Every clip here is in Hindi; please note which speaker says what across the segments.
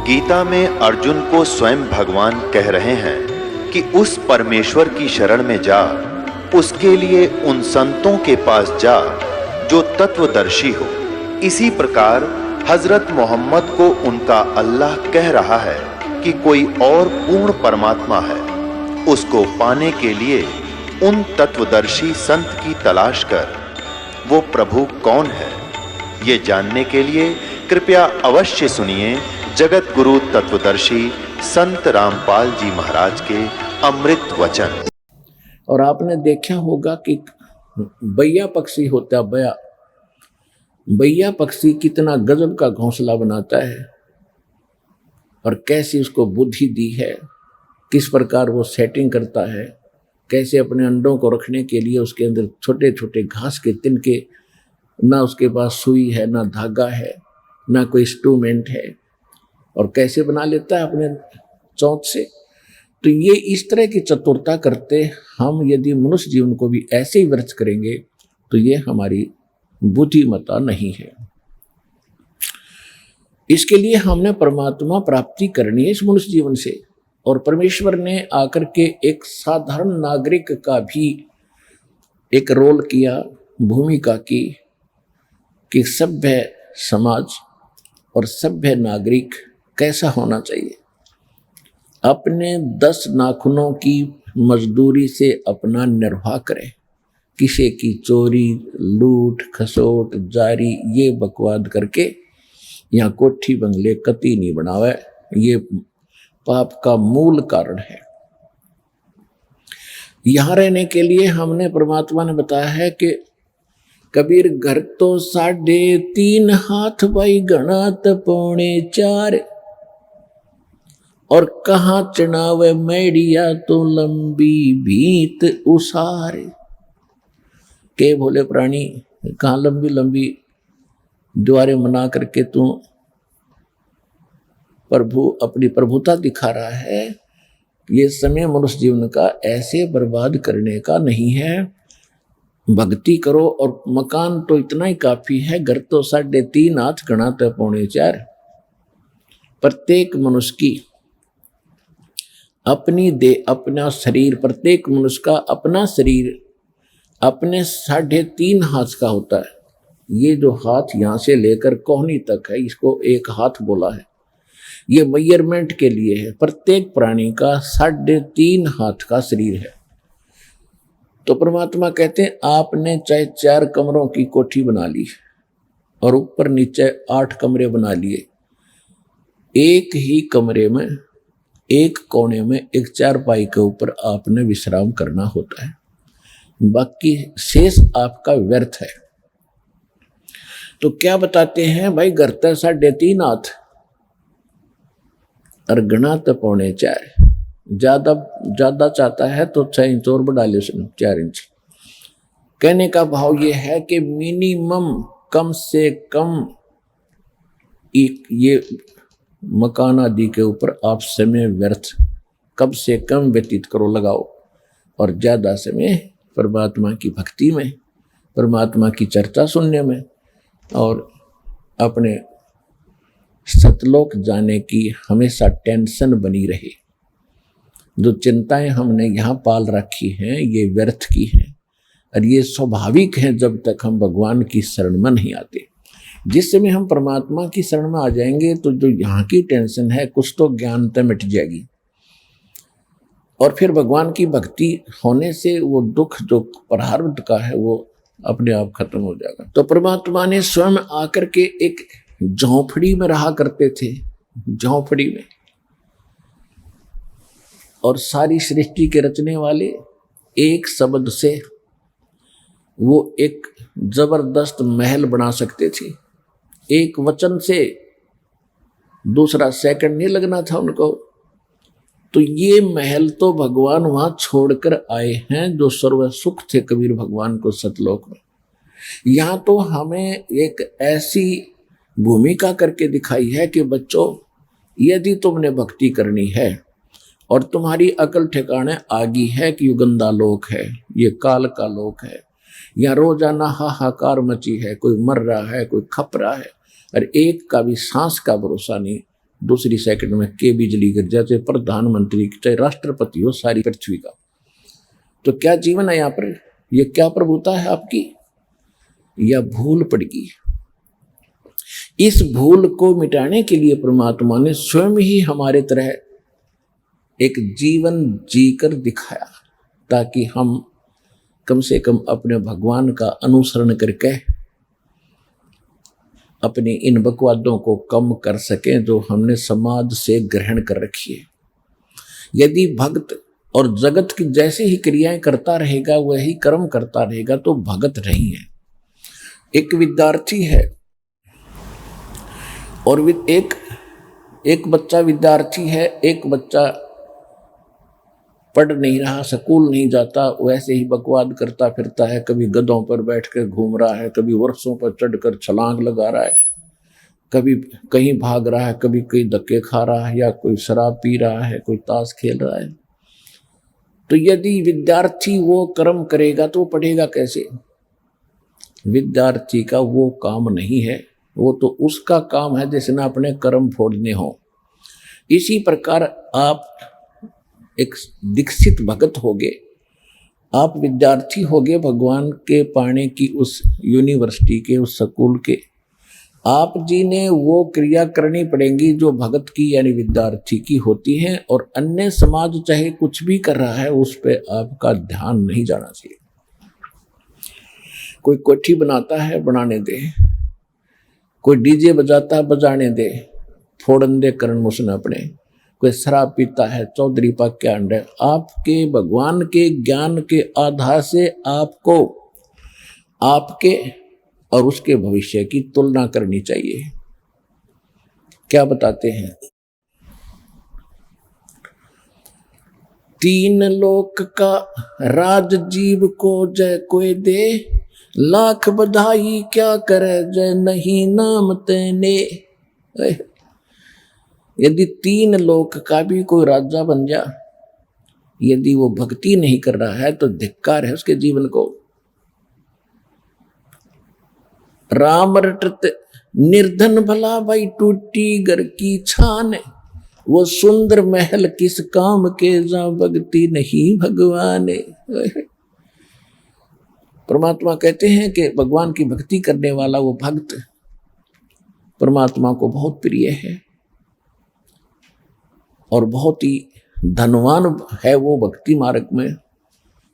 Speaker 1: गीता में अर्जुन को स्वयं भगवान कह रहे हैं कि उस परमेश्वर की शरण में जा, उसके लिए उन संतों के पास जा जो तत्वदर्शी हो। इसी प्रकार हजरत मोहम्मद को उनका अल्लाह कह रहा है कि कोई और पूर्ण परमात्मा है, उसको पाने के लिए उन तत्वदर्शी संत की तलाश कर। वो प्रभु कौन है, ये जानने के लिए कृपया अवश्य सुनिए जगत गुरु तत्वदर्शी संत रामपाल जी महाराज के अमृत वचन।
Speaker 2: और आपने देखा होगा कि बैया पक्षी होता है, बैया पक्षी कितना गजब का घोंसला बनाता है और कैसी उसको बुद्धि दी है, किस प्रकार वो सेटिंग करता है, कैसे अपने अंडों को रखने के लिए उसके अंदर छोटे छोटे घास के तिनके, ना उसके पास सुई है, ना धागा है, ना कोई इंस्ट्रूमेंट है, और कैसे बना लेता है अपने चोंच से। तो ये इस तरह की चतुरता करते हम यदि मनुष्य जीवन को भी ऐसे ही व्यर्थ करेंगे तो ये हमारी बुद्धिमत्ता नहीं है। इसके लिए हमने परमात्मा प्राप्ति करनी है इस मनुष्य जीवन से। और परमेश्वर ने आकर के एक साधारण नागरिक का भी एक रोल किया, भूमिका की, कि सभ्य समाज और सभ्य नागरिक कैसा होना चाहिए। अपने 10 नाखूनों की मजदूरी से अपना निर्वाह करे, किसी की चोरी, लूट, खसोट, जारी ये बकवाद करके यहाँ कोठी बंगले कती नहीं बनावे। ये पाप का मूल कारण है। यहाँ रहने के लिए हमने परमात्मा ने बताया है कि कबीर घर तो 3.5 हाथ भाई गणात 4.25, और कहाँ चढ़ावे मैडिया तो लंबी भीत उसारे। के भोले प्राणी, कहाँ लंबी लंबी द्वारे मना करके तू प्रभु अपनी प्रभुता दिखा रहा है। ये समय मनुष्य जीवन का ऐसे बर्बाद करने का नहीं है। भक्ति करो, और मकान तो इतना ही काफी है। घर तो 3.5 हाथ गणा तो 4.25। प्रत्येक मनुष्य की अपनी देह, अपना शरीर, प्रत्येक मनुष्य का अपना शरीर अपने 3.5 हाथ का होता है। ये जो हाथ यहाँ से लेकर कोहनी तक है, इसको एक हाथ बोला है। ये मेजरमेंट के लिए है। प्रत्येक प्राणी का 3.5 हाथ का शरीर है। तो परमात्मा कहते हैं आपने चाहे 4 कमरों की कोठी बना ली और ऊपर नीचे 8 कमरे बना लिए, एक ही कमरे में एक कोने में एक चारपाई के ऊपर आपने विश्राम करना होता है, बाकी शेष आपका व्यर्थ है। तो क्या बताते हैं भाई, घर तो 3.5 हाथ और गणा तो 4.25। ज्यादा चाहता है तो 6 इंच और बढ़ा ले, 4 इंच। कहने का भाव ये है कि मिनिमम कम से कम ये मकान आदि के ऊपर आप समय व्यर्थ कम से कम व्यतीत करो, लगाओ, और ज्यादा समय परमात्मा की भक्ति में, परमात्मा की चर्चा सुनने में, और अपने सतलोक जाने की हमेशा टेंशन बनी रहे। जो चिंताएं हमने यहाँ पाल रखी हैं ये व्यर्थ की हैं, और ये स्वाभाविक है जब तक हम भगवान की शरण में नहीं आते। जिस समय हम परमात्मा की शरण में आ जाएंगे तो जो यहाँ की टेंशन है कुछ तो ज्ञान तक मिट जाएगी, और फिर भगवान की भक्ति होने से वो दुख जो प्रारब्ध का है वो अपने आप खत्म हो जाएगा। तो परमात्मा ने स्वयं आकर के एक झोंपड़ी में रहा करते थे, झोंपड़ी में, और सारी सृष्टि के रचने वाले एक शब्द से वो एक जबरदस्त महल बना सकते थे। एक वचन से दूसरा सेकंड नहीं लगना था उनको। तो ये महल तो भगवान वहां छोड़कर आए हैं जो सर्व सुख थे कबीर भगवान को सतलोक में। यहाँ तो हमें एक ऐसी भूमिका करके दिखाई है कि बच्चों, यदि तुमने भक्ति करनी है और तुम्हारी अकल ठिकाने आ गई है कि युगंधा लोक है, ये काल का लोक है, यहाँ रोजाना हाहाकार मची है, कोई मर रहा है, कोई खप रहा है, और एक का भी सांस का भरोसा नहीं, दूसरी सेकंड में के बिजली गिर जाए, चाहे प्रधानमंत्री चाहे राष्ट्रपति हो सारी पृथ्वी का। तो क्या जीवन है यहाँ पर? ये क्या प्रभुता है आपकी? या भूल पड़ गई? इस भूल को मिटाने के लिए परमात्मा ने स्वयं ही हमारे तरह एक जीवन जीकर दिखाया, ताकि हम कम से कम अपने भगवान का अनुसरण करके अपनी इन बकवादों को कम कर सकें जो हमने समाज से ग्रहण कर रखी है। यदि भक्त और जगत की जैसे ही क्रियाएं करता रहेगा, वही कर्म करता रहेगा, तो भगत नहीं है। एक विद्यार्थी है और एक बच्चा विद्यार्थी है, एक बच्चा पढ़ नहीं रहा, स्कूल नहीं जाता, वैसे ही बकवाद करता फिरता है। कभी गधों पर बैठकर घूम रहा है, कभी वर्षों पर चढ़कर छलांग लगा रहा है, कभी कहीं भाग रहा है, कभी कहीं धक्के खा रहा है, या कोई शराब पी रहा है, कोई ताश खेल रहा है। तो यदि विद्यार्थी वो कर्म करेगा तो पढ़ेगा कैसे? विद्यार्थी का वो काम नहीं है, वो तो उसका काम है जिसने अपने कर्म फोड़ने हो। इसी प्रकार आप एक दीक्षित भगत होगे, आप विद्यार्थी होगे भगवान के पाने की उस यूनिवर्सिटी के, उस स्कूल के। आप जी ने वो क्रिया करनी पड़ेंगी जो भगत की यानी विद्यार्थी की होती है, और अन्य समाज चाहे कुछ भी कर रहा है उस पे आपका ध्यान नहीं जाना चाहिए। कोई कोठी बनाता है, बनाने दे। कोई डीजे बजाता है, बजाने दे, फोड़न दे करण उसने अपने। कोई शराब पीता है, चौधरी पाक के अंडे। आपके भगवान के ज्ञान के आधार से आपको आपके और उसके भविष्य की तुलना करनी चाहिए। क्या बताते हैं? 3 लोक का राज जीव को जय कोई दे, लाख बधाई क्या करे जय नहीं नाम तेने। यदि 3 लोक का भी कोई राजा बन जा, यदि वो भक्ति नहीं कर रहा है तो धिक्कार है उसके जीवन को। राम रटत निर्धन भला भाई, टूटी घर की छान। वो सुंदर महल किस काम के, जहां भक्ति नहीं भगवान। परमात्मा कहते हैं कि भगवान की भक्ति करने वाला वो भक्त परमात्मा को बहुत प्रिय है और बहुत ही धनवान है वो भक्ति मार्ग में,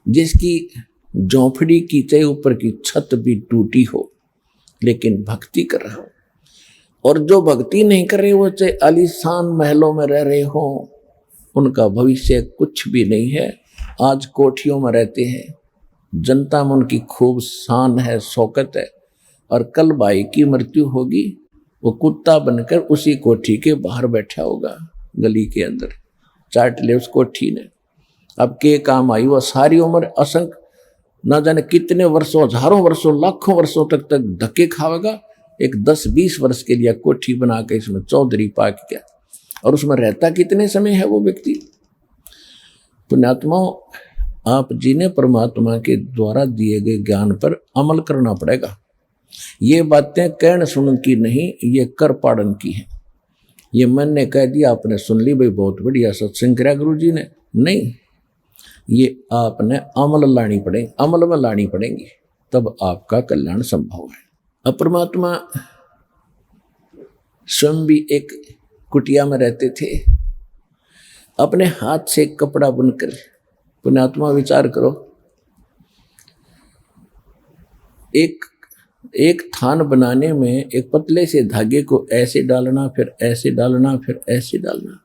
Speaker 2: जिसकी झोंपड़ी की चाहे ऊपर की छत भी टूटी हो लेकिन भक्ति कर रहा हो। और जो भक्ति नहीं कर रहे वो चाहे आलीशान महलों में रह रहे हो, उनका भविष्य कुछ भी नहीं है। आज कोठियों में रहते हैं, जनता में उनकी खूब शान है, शौकत है, और कल भाई की मृत्यु होगी, वो कुत्ता बनकर उसी कोठी के बाहर बैठा होगा, गली के अंदर चाट ले उस कोठी ने। अब के काम आई? वो सारी उम्र असंख्य न जाने कितने वर्षों, हजारों वर्षों, लाखों वर्षों तक धक्के खाएगा। एक 10-20 वर्ष के लिए कोठी बना के इसमें चौधरी पाक गया, और उसमें रहता कितने समय है वो व्यक्ति? पुण्यात्माओं, आप जी ने परमात्मा के द्वारा दिए गए ज्ञान पर अमल करना पड़ेगा। ये बातें कहन सुन की नहीं, ये कर पाड़न की है। ये मन ने कह दिया, आपने सुन ली, भाई बहुत बढ़िया सत्संग करा गुरु जी ने, नहीं, ये आपने अमल में लानी पड़ेंगी, तब आपका कल्याण संभव है। अब परमात्मा स्वयं भी एक कुटिया में रहते थे, अपने हाथ से कपड़ा बुनकर। पुण्यात्मा विचार करो, एक थान बनाने में एक पतले से धागे को ऐसे डालना, फिर ऐसे डालना, फिर ऐसे डालना,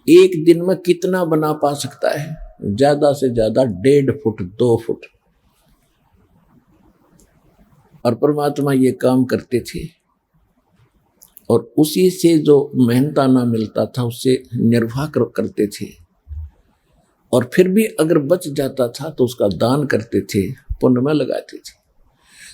Speaker 2: एक दिन में कितना बना पा सकता है? ज्यादा से ज्यादा 1.5 फुट 2 फुट। और परमात्मा ये काम करते थे, और उसी से जो मेहनताना मिलता था उससे निर्वाह करते थे। और फिर भी अगर बच जाता था तो उसका दान करते थे, पुण्य में लगाते थे।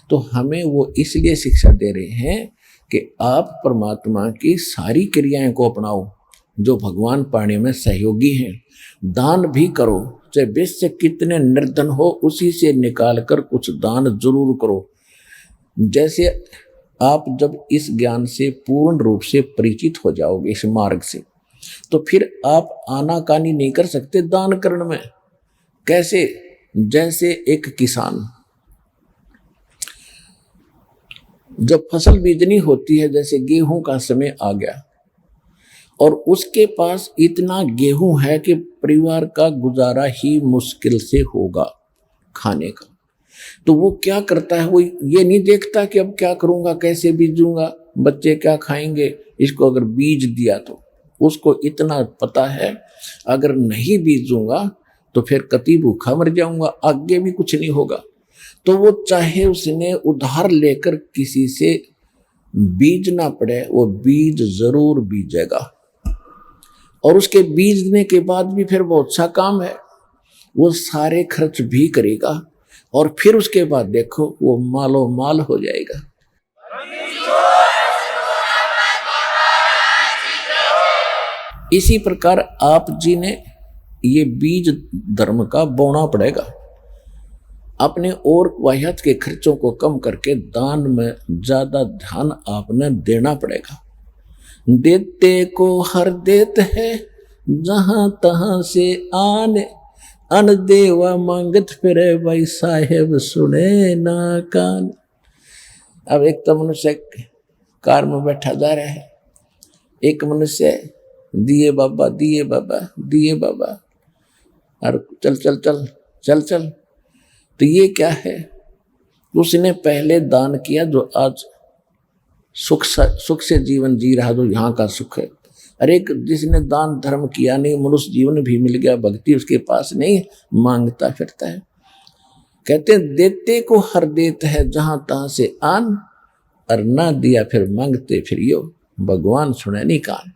Speaker 2: तो हमें वो इसलिए शिक्षा दे रहे हैं कि आप परमात्मा की सारी क्रियाएं को अपनाओ जो भगवान पाने में सहयोगी हैं। दान भी करो, चाहे विश्व से कितने निर्धन हो, उसी से निकाल कर कुछ दान जरूर करो। जैसे आप जब इस ज्ञान से पूर्ण रूप से परिचित हो जाओगे इस मार्ग से, तो फिर आप आनाकानी नहीं कर सकते दान करने में। कैसे? जैसे एक किसान जब फसल बीजनी होती है, जैसे गेहूं का समय आ गया और उसके पास इतना गेहूं है कि परिवार का गुजारा ही मुश्किल से होगा खाने का, तो वो क्या करता है? वो ये नहीं देखता कि अब क्या करूंगा, कैसे बीजूंगा, बच्चे क्या खाएंगे। इसको अगर बीज दिया तो उसको इतना पता है अगर नहीं बीजूंगा तो फिर कति भूखा मर जाऊंगा, आगे भी कुछ नहीं होगा। तो वो चाहे उसने उधार लेकर किसी से बीजना पड़े, वो बीज जरूर बीजेगा। और उसके बीजने के बाद भी फिर बहुत सा काम है, वो सारे खर्च भी करेगा और फिर उसके बाद देखो वो मालो माल हो जाएगा। इसी प्रकार आप जी ने ये बीज धर्म का बोना पड़ेगा। अपने और वाह्यात के खर्चों को कम करके दान में ज्यादा ध्यान आपने देना पड़ेगा। देते को हर देत है जहां तहां से आने, अन देवा मांगत फिरे भाई साहेब सुने ना कान। अब एक तो मनुष्य कार में बैठा जा रहा है, एक मनुष्य दिए बाबा दिए बाबा दिए बाबा, और चल चल चल चल चल। तो ये क्या है? उसने पहले दान किया जो आज सुख से जीवन जी रहा, जो यहाँ का सुख है। अरे जिसने दान धर्म किया नहीं, मनुष्य जीवन भी मिल गया, भक्ति उसके पास नहीं, मांगता फिरता है। कहते हैं देते को हर देत है जहां तहां से आन, और ना दिया फिर मांगते फिरियो, भगवान सुने नहीं कान।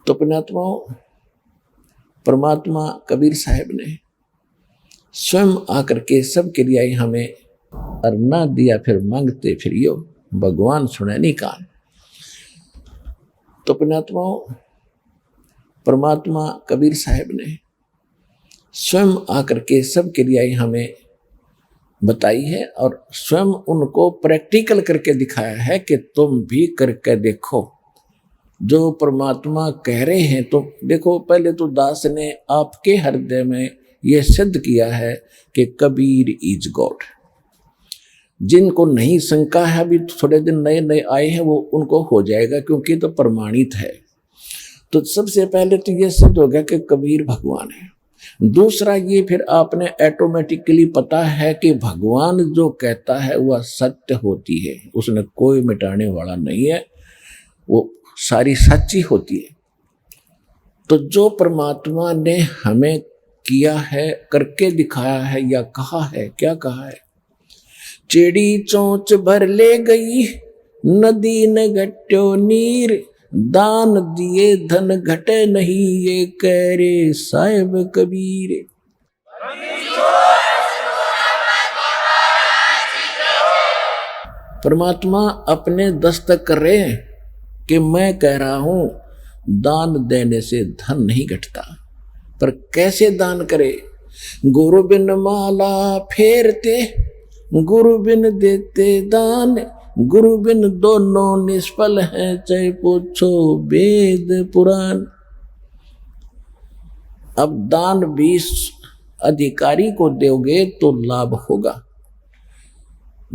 Speaker 2: तो पुण्यात्माओं, परमात्मा कबीर साहब ने स्वयं आकर के सबके लिए हमें, और ना दिया फिर मांगते फिरियो, भगवान सुने नहीं कान। तो पुण्यात्माओं, परमात्मा कबीर साहब ने स्वयं आकर के सबके लिए हमें बताई है और स्वयं उनको प्रैक्टिकल करके दिखाया है कि तुम भी करके देखो जो परमात्मा कह रहे हैं। तो देखो, पहले तो दास ने आपके हृदय में यह सिद्ध किया है कि कबीर इज गॉड। जिनको नहीं शंका है, अभी थोड़े दिन नए नए आए हैं, वो उनको हो जाएगा क्योंकि तो प्रमाणित है। तो सबसे पहले तो ये सिद्ध हो गया कि कबीर भगवान है। दूसरा, ये फिर आपने ऑटोमेटिकली पता है कि भगवान जो कहता है वह सत्य होती है, उसने कोई मिटाने वाला नहीं है, वो सारी सच्ची होती है। तो जो परमात्मा ने हमें किया है, करके दिखाया है या कहा है, क्या कहा है? चिड़ी चोंच भर ले गई नदी न घट्यो नीर, दान दिए धन घटे नहीं, ये कह रे साहिब कबीर। परमात्मा अपने दस्तक कर रहे हैं कि मैं कह रहा हूं दान देने से धन नहीं घटता। पर कैसे दान करे? गुरु बिन माला फेरते, गुरु बिन देते दान, गुरु बिन दोनों निष्फल हैं, चाहे पूछो वेद पुराण। अब दान भी अधिकारी को दोगे तो लाभ होगा।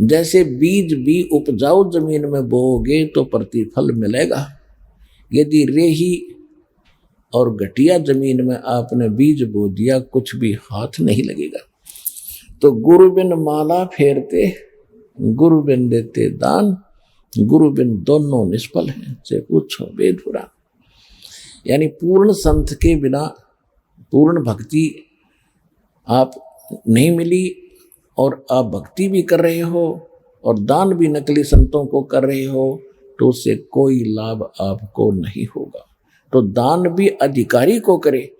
Speaker 2: जैसे बीज भी उपजाऊ जमीन में बोओगे तो प्रतिफल मिलेगा। यदि रेही और घटिया जमीन में आपने बीज बो दिया, कुछ भी हाथ नहीं लगेगा। तो गुरु बिन माला फेरते, गुरु बिन देते दान, गुरु बिन दोनों निष्फल हैं, से पूछो वेद पुराण। यानी पूर्ण संत के बिना पूर्ण भक्ति आप नहीं मिली, और आप भक्ति भी कर रहे हो और दान भी नकली संतों को कर रहे हो, तो उससे कोई लाभ आपको नहीं होगा। तो दान भी अधिकारी को करे,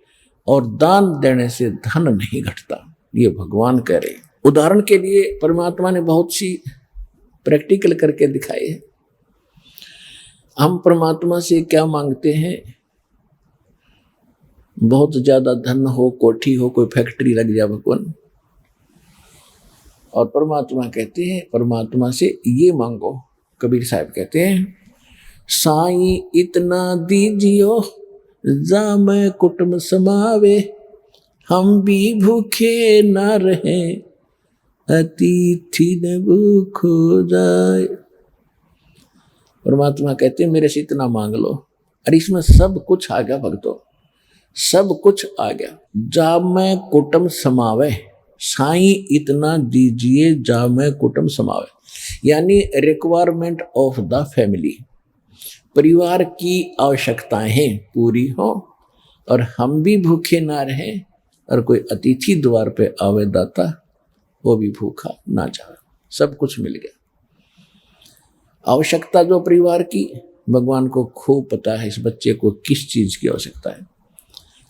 Speaker 2: और दान देने से धन नहीं घटता, ये भगवान कह रहे। उदाहरण के लिए परमात्मा ने बहुत सी प्रैक्टिकल करके दिखाए हैं। हम परमात्मा से क्या मांगते हैं? बहुत ज्यादा धन हो, कोठी हो, कोई फैक्ट्री लग जाए भगवान, और परमात्मा कहते हैं, परमात्मा से ये मांगो। कबीर साहब कहते हैं, साईं इतना दीजियो जा मैं कुटुंब समावे, हम भी भूखे न रहे अतिथि न भूख हो जाए। परमात्मा कहते हैं मेरे से इतना मांग लो, और इसमें सब कुछ आ गया भक्तों, सब कुछ आ गया। जा मैं कुटुंब समावे, साईं इतना दीजिए जा मैं कुटुंब समावे, यानी रिक्वायरमेंट ऑफ द फैमिली, परिवार की आवश्यकताएं पूरी हो और हम भी भूखे ना रहें, और कोई अतिथि द्वार पे आवे दाता वो भी भूखा ना जाए। सब कुछ मिल गया। आवश्यकता जो परिवार की, भगवान को खूब पता है इस बच्चे को किस चीज की आवश्यकता है।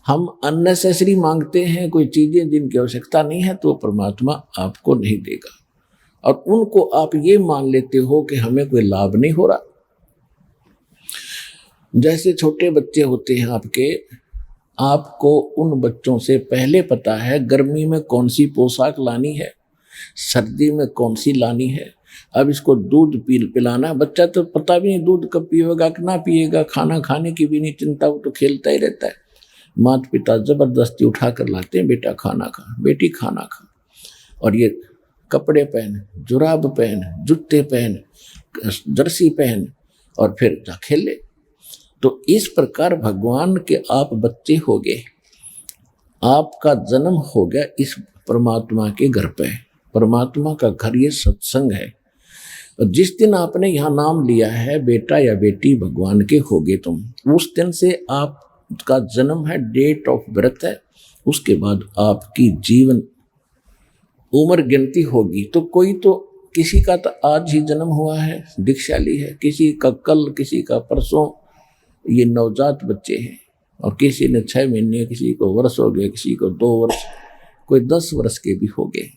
Speaker 2: हम अननेसेसरी मांगते हैं कोई चीजें जिनकी आवश्यकता नहीं है, तो परमात्मा आपको नहीं देगा, और उनको आप ये मान लेते हो कि हमें कोई लाभ नहीं हो रहा। जैसे छोटे बच्चे होते हैं आपके, आपको उन बच्चों से पहले पता है गर्मी में कौन सी पोशाक लानी है, सर्दी में कौन सी लानी है। अब इसको दूध पिलाना, बच्चा तो पता भी नहीं दूध कब पिएगा कि ना पिएगा, खाना खाने की भी नहीं चिंता, वो तो खेलता ही रहता है। माता पिता जबरदस्ती उठा कर लाते हैं, बेटा खाना खा, बेटी खाना खा, और ये कपड़े पहन, जुराब पहन, जूते पहन, जर्सी पहन, और फिर जा खेले। तो इस प्रकार भगवान के आप बच्चे हो गए, आपका जन्म हो गया इस परमात्मा के घर पे। परमात्मा का घर ये सत्संग है, और जिस दिन आपने यहाँ नाम लिया है बेटा या बेटी भगवान के होगे तुम, उस दिन से आपका जन्म है, डेट ऑफ बर्थ है। उसके बाद आपकी जीवन उम्र गिनती होगी। तो कोई तो किसी का तो आज ही जन्म हुआ है, दीक्षाली है, किसी का कल, किसी का परसों, ये नवजात बच्चे हैं, और किसी ने 6 महीने, किसी को वर्ष हो गए, किसी को 2 वर्ष, कोई 10 वर्ष के भी हो गए।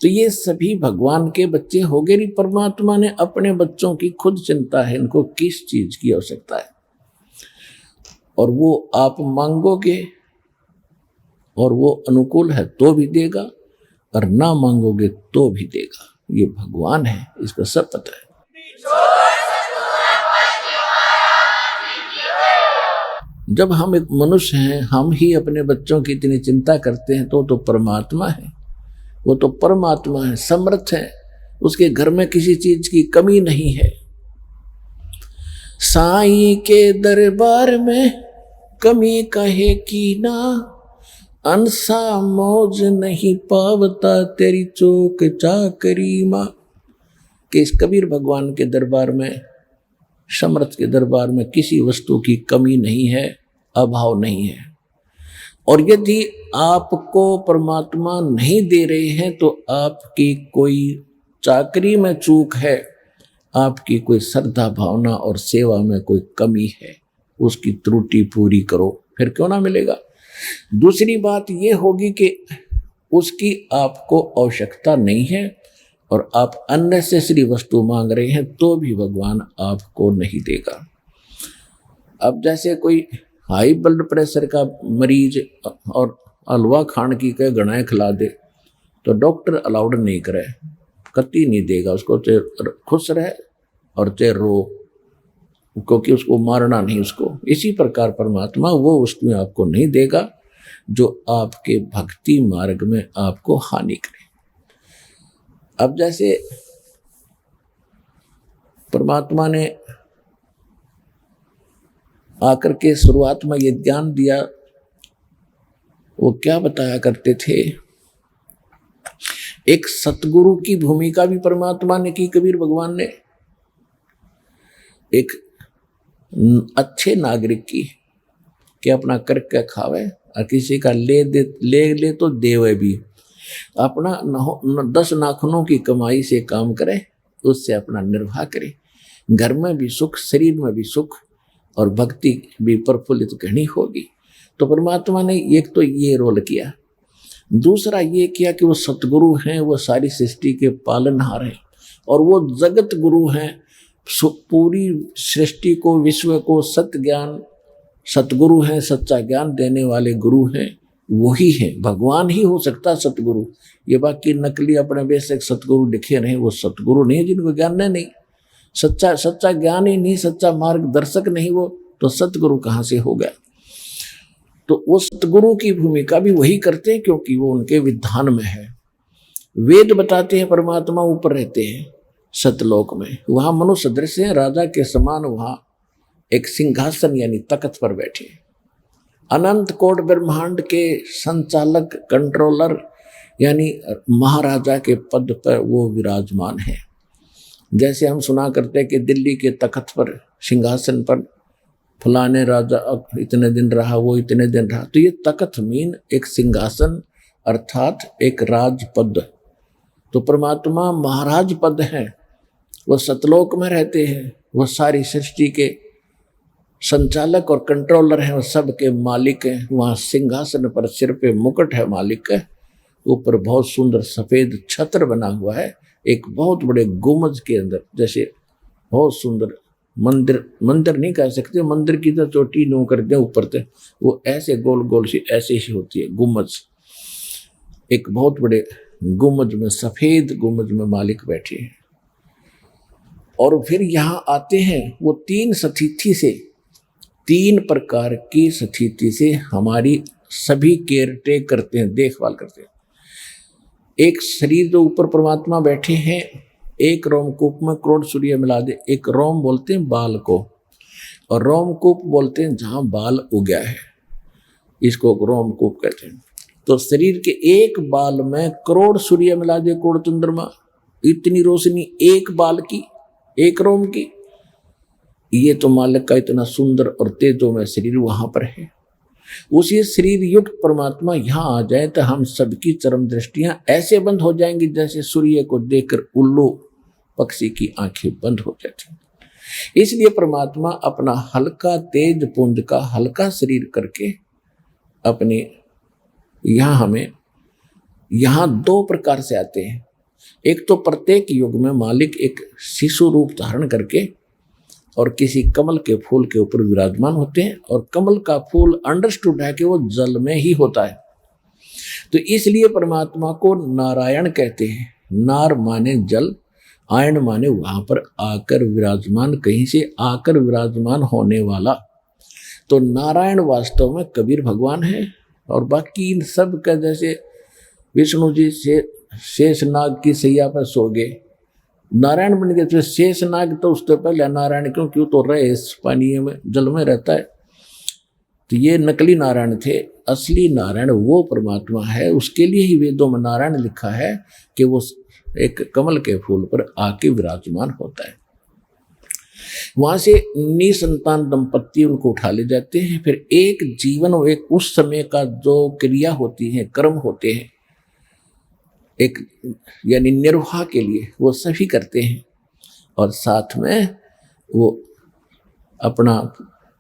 Speaker 2: तो ये सभी भगवान के बच्चे हो गए। परमात्मा ने अपने बच्चों की खुद चिंता है, इनको किस चीज की आवश्यकता है, और वो आप मांगोगे और वो अनुकूल है तो भी देगा, और ना मांगोगे तो भी देगा। ये भगवान है, इसको सब पता है। जब हम एक मनुष्य हैं, हम ही अपने बच्चों की इतनी चिंता करते हैं, तो परमात्मा है, वो तो परमात्मा है, समर्थ है, उसके घर में किसी चीज की कमी नहीं है। साईं के दरबार में कमी कहे की ना, अनसा मौज नहीं पावता तेरी चौक चाकरी माँ। कि इस कबीर भगवान के दरबार में, समर्थ के दरबार में किसी वस्तु की कमी नहीं है, अभाव नहीं है। और यदि आपको परमात्मा नहीं दे रहे हैं तो आपकी कोई चाकरी में चूक है, आपकी कोई श्रद्धा भावना और सेवा में कोई कमी है, उसकी त्रुटि पूरी करो, फिर क्यों ना मिलेगा। दूसरी बात ये होगी कि उसकी आपको आवश्यकता नहीं है और आप अननेसेसरी वस्तु मांग रहे हैं, तो भी भगवान आपको नहीं देगा। अब जैसे कोई हाई ब्लड प्रेशर का मरीज और हलवा खान की कहे गणाएं खिला दे, तो डॉक्टर अलाउड नहीं करे, कतई नहीं देगा उसको, चाहे खुश रहे और चाहे रो, क्योंकि उसको मारना नहीं उसको। इसी प्रकार परमात्मा वो वस्तुएं आपको नहीं देगा जो आपके भक्ति मार्ग में आपको हानि करे। अब जैसे परमात्मा ने आकर के शुरुआत में ये ज्ञान दिया, वो क्या बताया करते थे, एक सतगुरु की भूमिका भी परमात्मा ने की, कबीर भगवान ने एक अच्छे नागरिक की, कि अपना करके खावे और किसी का ले तो देवे भी, अपना 10 नाखूनों की कमाई से काम करे, उससे अपना निर्वाह करे, घर में भी सुख, शरीर में भी सुख, और भक्ति भी प्रफुल्लित कहनी होगी। तो परमात्मा ने एक तो ये रोल किया, दूसरा ये किया कि वो सतगुरु हैं, वो सारी सृष्टि के पालनहार हैं, और वो जगत गुरु हैं, पूरी सृष्टि को, विश्व को सत्य ज्ञान, सतगुरु हैं, सच्चा ज्ञान देने वाले गुरु हैं, वही है, भगवान ही हो सकता सतगुरु। ये बाकी नकली अपने बेसिक सतगुरु दिखे नहीं, वो सतगुरु नहीं, जिनको ज्ञान नहीं, सच्चा ज्ञान ही नहीं, सच्चा मार्गदर्शक नहीं वो, तो सतगुरु कहाँ से हो गया। तो वो सतगुरु की भूमिका भी वही करते हैं, क्योंकि वो उनके विधान में है। वेद बताते हैं परमात्मा ऊपर रहते हैं सतलोक में, वहां मनुष्य सदृश है, राजा के समान वहां एक सिंहासन यानी तख्त पर बैठे, अनंत कोट ब्रह्मांड के संचालक कंट्रोलर यानी महाराजा के पद पर वो विराजमान है। जैसे हम सुना करते हैं कि दिल्ली के तख्त पर सिंहासन पर फलाने राजा अब इतने दिन रहा, वो इतने दिन रहा, तो ये तख्त मीन एक सिंहासन अर्थात एक राजपद। तो परमात्मा महाराज पद है, वो सतलोक में रहते हैं, वो सारी सृष्टि के संचालक और कंट्रोलर हैं, वो सब के मालिक हैं। वहाँ सिंहासन पर सिर पे मुकुट है मालिक है, ऊपर बहुत सुंदर सफेद छत्र बना हुआ है, एक बहुत बड़े गुम्बद के अंदर, जैसे बहुत सुंदर मंदिर नहीं कह सकते, मंदिर की तो चोटी नो करते हैं ऊपर से, वो ऐसे गोल गोल सी ऐसे ही होती है गुम्बद। एक बहुत बड़े गुम्बद में, सफेद गुम्बद में मालिक बैठे हैं। और फिर यहाँ आते हैं वो तीन सतिथि से, तीन प्रकार की सतिथि से हमारी सभी केयर टेक करते हैं, देखभाल करते हैं। एक शरीर जो ऊपर परमात्मा बैठे हैं, एक रोमकूप में करोड़ सूर्य मिला दे, एक रोम बोलते हैं बाल को, और रोमकूप बोलते हैं जहाँ बाल उगया है, इसको रोमकूप कहते हैं। तो शरीर के एक बाल में करोड़ सूर्य मिला दे, करोड़ चंद्रमा, इतनी रोशनी एक बाल की, एक रोम की। ये तो मालिक का इतना सुंदर और तेजोमय शरीर वहां पर है। उसी शरीर युक्त परमात्मा यहाँ आ जाए तो हम सबकी चरम दृष्टियां ऐसे बंद हो जाएंगी जैसे सूर्य को देखकर उल्लू पक्षी की आंखें बंद हो जाती। इसलिए परमात्मा अपना हल्का तेज पुंज का हल्का शरीर करके अपने यहाँ हमें यहाँ दो प्रकार से आते हैं। एक तो प्रत्येक युग में मालिक एक शिशु रूप धारण करके और किसी कमल के फूल के ऊपर विराजमान होते हैं, और कमल का फूल अंडरस्टूड है कि वो जल में ही होता है, तो इसलिए परमात्मा को नारायण कहते हैं। नार माने जल, आयन माने वहां पर आकर विराजमान, कहीं से आकर विराजमान होने वाला। तो नारायण वास्तव में कबीर भगवान है, और बाकी इन सब का जैसे विष्णु जी से शेषनाग की सैया पर सो गए, नारायण बन गए। तो शेषनाग तो उससे पहले नारायण, क्योंकि वो तो रहे पानी में जल में रहता है, तो ये नकली नारायण थे। असली नारायण वो परमात्मा है, उसके लिए ही वेदों में नारायण लिखा है कि वो एक कमल के फूल पर आके विराजमान होता है। वहां से निसंतान दंपत्ति उनको उठा ले जाते हैं। फिर एक जीवन और एक उस समय का जो क्रिया होती है, कर्म होते हैं, एक यानी निर्वाह के लिए वो सभी करते हैं, और साथ में वो अपना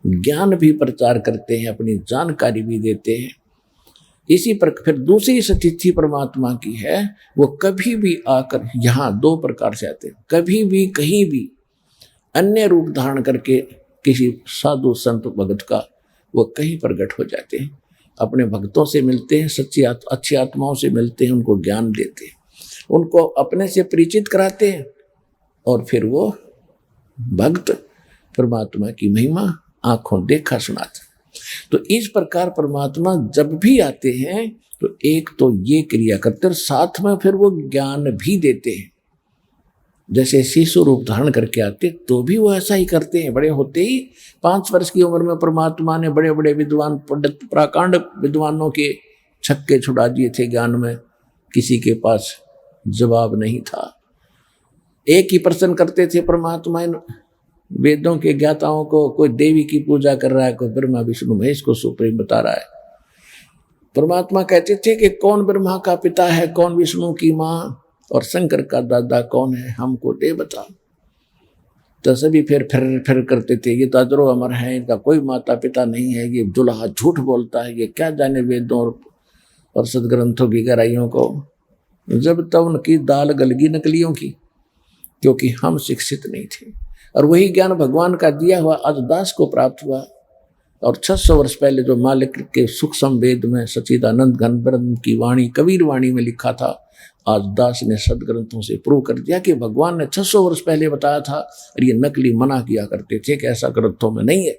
Speaker 2: ज्ञान भी प्रचार करते हैं, अपनी जानकारी भी देते हैं। इसी पर फिर दूसरी स्थिति परमात्मा की है, वो कभी भी आकर यहाँ दो प्रकार से आते हैं, कभी भी कहीं भी अन्य रूप धारण करके किसी साधु संत भगत का वो कहीं प्रकट हो जाते हैं, अपने भक्तों से मिलते हैं, सच्ची अच्छी आत्माओं से मिलते हैं, उनको ज्ञान देते हैं, उनको अपने से परिचित कराते हैं, और फिर वो भक्त परमात्मा की महिमा आंखों देखा सुनाते। तो इस प्रकार परमात्मा जब भी आते हैं तो एक तो ये क्रिया करते हैं, साथ में फिर वो ज्ञान भी देते हैं। जैसे शिशु रूप धारण करके आते तो भी वो ऐसा ही करते हैं। बड़े होते ही 5 वर्ष की उम्र में परमात्मा ने बड़े बड़े विद्वान पंडित प्राकांड विद्वानों के छक्के छुड़ा दिए थे ज्ञान में, किसी के पास जवाब नहीं था। एक ही प्रश्न करते थे परमात्मा इन वेदों के ज्ञाताओं को, कोई देवी की पूजा कर रहा है, कोई ब्रह्मा विष्णु महेश को सुप्रीम बता रहा है। परमात्मा कहते थे कि कौन ब्रह्मा का पिता है, कौन विष्णु की माँ, और शंकर का दादा कौन है, हमको दे बता। तो सभी फिर करते थे, ये तो अजरो अमर है, इनका कोई माता पिता नहीं है, ये दुल्हा झूठ बोलता है, ये क्या जाने वेदों और सदग्रंथों की गहराइयों को। जब तब उनकी दाल गलगी नकलियों की, क्योंकि हम शिक्षित नहीं थे। और वही ज्ञान भगवान का दिया हुआ आज दास को प्राप्त हुआ, और 600 वर्ष पहले जो मालिक के सूक्ष्म वेद में सच्चिदानंद घन ब्रह्म की वाणी कबीर वाणी में लिखा था, आज दास ने सदग्रंथों से प्रूव कर दिया कि भगवान ने 600 वर्ष पहले बताया था, और ये नकली मना किया करते थे कि ऐसा ग्रंथों में नहीं है।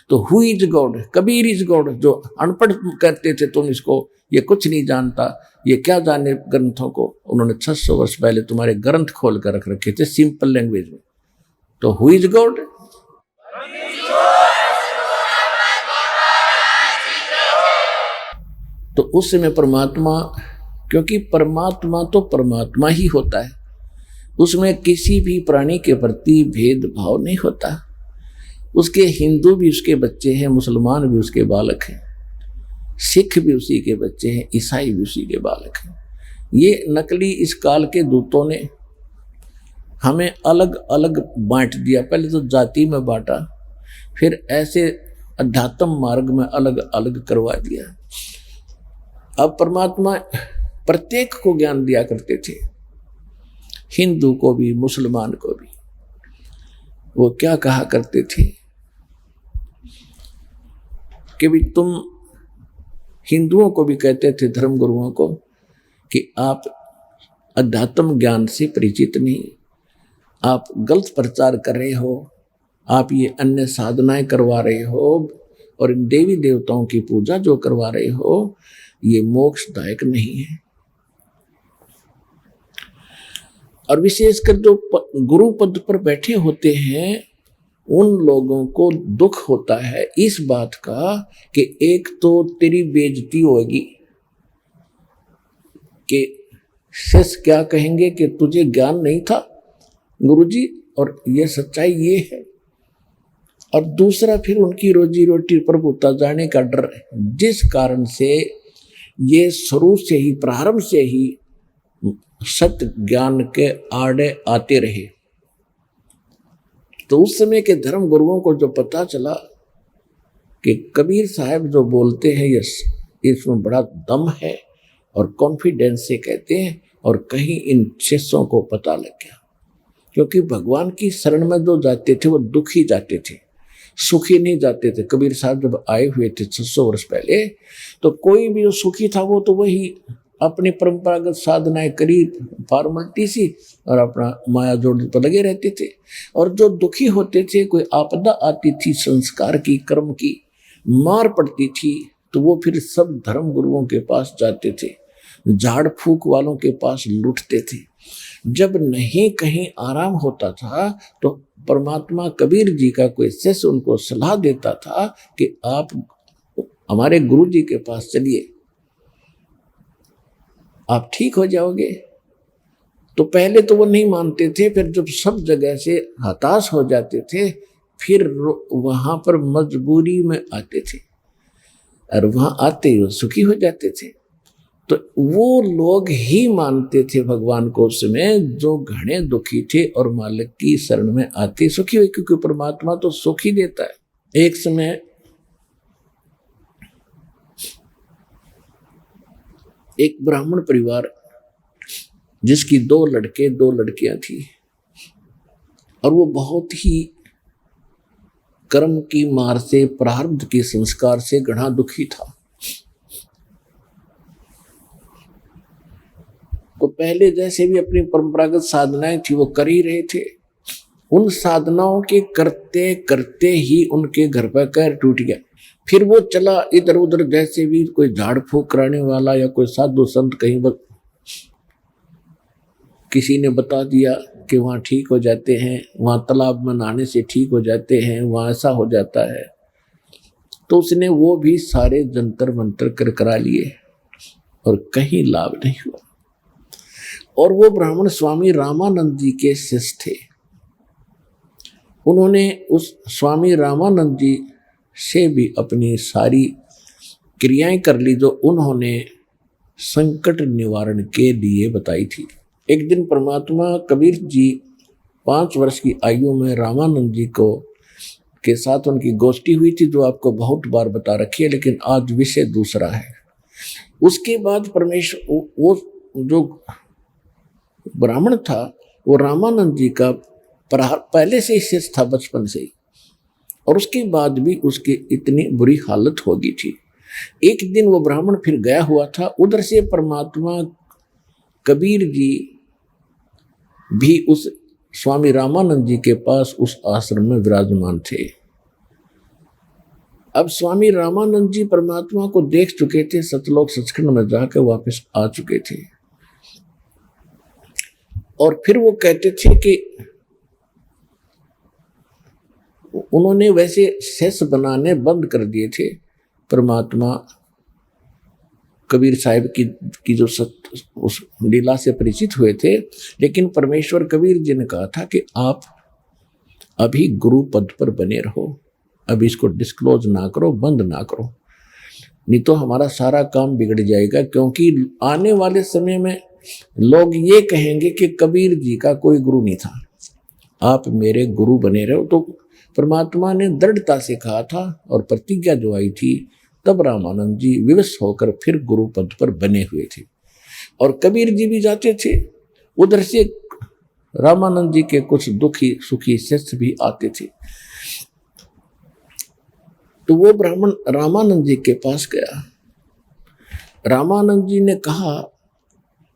Speaker 2: तो who is God, Kabir is God. जो अनपढ़ कहते थे तुम इसको, ये कुछ नहीं जानता, ये क्या जाने ग्रंथों को, उन्होंने 600 वर्ष पहले तुम्हारे ग्रंथ खोल कर रख रखे थे सिंपल लैंग्वेज में। तो हु इज गॉड, तो उस समय परमात्मा, क्योंकि परमात्मा तो परमात्मा ही होता है, उसमें किसी भी प्राणी के प्रति भेदभाव नहीं होता। उसके हिंदू भी उसके बच्चे हैं, मुसलमान भी उसके बालक हैं, सिख भी उसी के बच्चे हैं, ईसाई भी उसी के बालक हैं। ये नकली इस काल के दूतों ने हमें अलग अलग बांट दिया। पहले तो जाति में बांटा, फिर ऐसे अध्यात्म मार्ग में अलग अलग करवा दिया। अब परमात्मा प्रत्येक को ज्ञान दिया करते थे, हिंदू को भी मुसलमान को भी। वो क्या कहा करते थे कि भी तुम, हिंदुओं को भी कहते थे धर्म गुरुओं को, कि आप अध्यात्म ज्ञान से परिचित नहीं, आप गलत प्रचार कर रहे हो, आप ये अन्य साधनाएं करवा रहे हो, और इन देवी देवताओं की पूजा जो करवा रहे हो ये मोक्षदायक नहीं है। और विशेषकर जो गुरु पद पर बैठे होते हैं उन लोगों को दुख होता है इस बात का कि एक तो तेरी बेइज्जती होगी, कि शिष्य क्या कहेंगे कि तुझे ज्ञान नहीं था गुरुजी, और ये सच्चाई ये है। और दूसरा फिर उनकी रोजी रोटी प्रभुता जाने का डर है, जिस कारण से ये शुरू से ही, प्रारंभ से ही सत्य ज्ञान के आड़े आते रहे। तो उस समय के धर्म गुरुओं को जो पता चला कि कबीर साहब जो बोलते हैं ये इसमें बड़ा दम है, और कॉन्फिडेंस से कहते हैं, और कहीं इन शिष्यों को पता लग गया, क्योंकि भगवान की शरण में जो जाते थे वो दुखी जाते थे, सुखी नहीं जाते थे। कबीर साहब जब आए हुए थे 600 वर्ष पहले, तो कोई भी जो सुखी था वो तो वही अपनी परंपरागत साधनाएं करी, फॉर्मलिटी सी, और अपना माया जोड़ने पर लगे रहते थे। और जो दुखी होते थे, कोई आपदा आती थी, संस्कार की, कर्म की मार पड़ती थी, तो वो फिर सब धर्म गुरुओं के पास जाते थे, झाड़ फूक वालों के पास लुटते थे। जब नहीं कहीं आराम होता था तो परमात्मा कबीर जी का कोई शिष्य उनको सलाह देता था कि आप हमारे गुरु जी के पास चलिए, आप ठीक हो जाओगे। तो पहले तो वो नहीं मानते थे, फिर जब सब जगह से हताश हो जाते थे, फिर वहां पर मजबूरी में आते थे, और वहां आते ही वो सुखी हो जाते थे। तो वो लोग ही मानते थे भगवान को उस समय जो घने दुखी थे और मालिक की शरण में आते सुखी हुए, क्योंकि परमात्मा तो सुख ही देता है। एक समय एक ब्राह्मण परिवार जिसकी 2 लड़के 2 लड़कियां थी, और वो बहुत ही कर्म की मार से, प्रारब्ध के संस्कार से घना दुखी था। तो पहले जैसे भी अपनी परंपरागत साधनाएं थी वो कर ही रहे थे। उन साधनाओं के करते करते ही उनके घर पर पैर टूट गया। फिर वो चला इधर उधर, जैसे भी कोई झाड़ फूक कराने वाला या कोई साधु संत कहीं किसी ने बता दिया कि वहाँ ठीक हो जाते हैं, वहाँ तालाब में नहाने से ठीक हो जाते हैं, वहाँ ऐसा हो जाता है, तो उसने वो भी सारे जंतर मंतर कर करा लिए और कहीं लाभ नहीं हुआ। और वो ब्राह्मण स्वामी रामानंद जी के शिष्य थे। उन्होंने उस स्वामी रामानंद जी से भी अपनी सारी क्रियाएं कर ली जो उन्होंने संकट निवारण के लिए बताई थी। एक दिन परमात्मा कबीर जी 5 वर्ष की आयु में रामानंद जी को के साथ उनकी गोष्ठी हुई थी, जो आपको बहुत बार बता रखी है, लेकिन आज विषय दूसरा है। उसके बाद परमेश्वर, वो जो ब्राह्मण था वो रामानंद जी का पहले से ही शिष्य था, बचपन से ही। और उसके बाद भी उसकी इतनी बुरी हालत हो गई थी। एक दिन वो ब्राह्मण फिर गया हुआ था, उधर से परमात्मा कबीर जी भी उस स्वामी रामानंद जी के पास उस आश्रम में विराजमान थे। अब स्वामी रामानंद जी परमात्मा को देख चुके थे, सतलोक सचखंड में जाकर वापस आ चुके थे। और फिर वो कहते थे कि उन्होंने वैसे सेस बनाने बंद कर दिए थे। परमात्मा कबीर साहिब की जो उस लीला से परिचित हुए थे, लेकिन परमेश्वर कबीर जी ने कहा था कि आप अभी गुरु पद पर बने रहो, अभी इसको डिस्क्लोज ना करो, बंद ना करो, नहीं तो हमारा सारा काम बिगड़ जाएगा। क्योंकि आने वाले समय में लोग ये कहेंगे कि कबीर जी का कोई गुरु नहीं था, आप मेरे गुरु बने रहो। तो परमात्मा ने दृढ़ता से कहा था और प्रतिज्ञा जो आई थी, तब रामानंद जी विवश होकर फिर गुरु पद पर बने हुए थे। और कबीर जी भी जाते थे, उधर से रामानंद जी के कुछ दुखी सुखी शिष्य भी आते थे। तो वो ब्राह्मण रामानंद जी के पास गया। रामानंद जी ने कहा,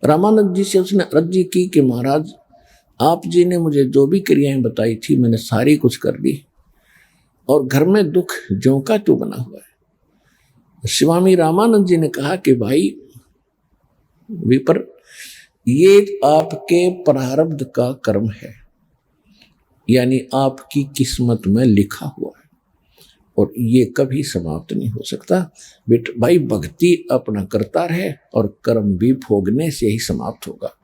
Speaker 2: रामानंद जी से उसने अर्जी की कि महाराज, आप जी ने मुझे जो भी क्रियाएं बताई थी मैंने सारी कुछ कर ली, और घर में दुख ज्यों का त्यों बना हुआ है। स्वामी रामानंद जी ने कहा कि भाई विपर, ये आपके प्रारब्ध का कर्म है, यानी आपकी किस्मत में लिखा हुआ है, और ये कभी समाप्त नहीं हो सकता। बेट भाई, भक्ति अपना करता रहे और कर्म भी भोगने से ही समाप्त होगा।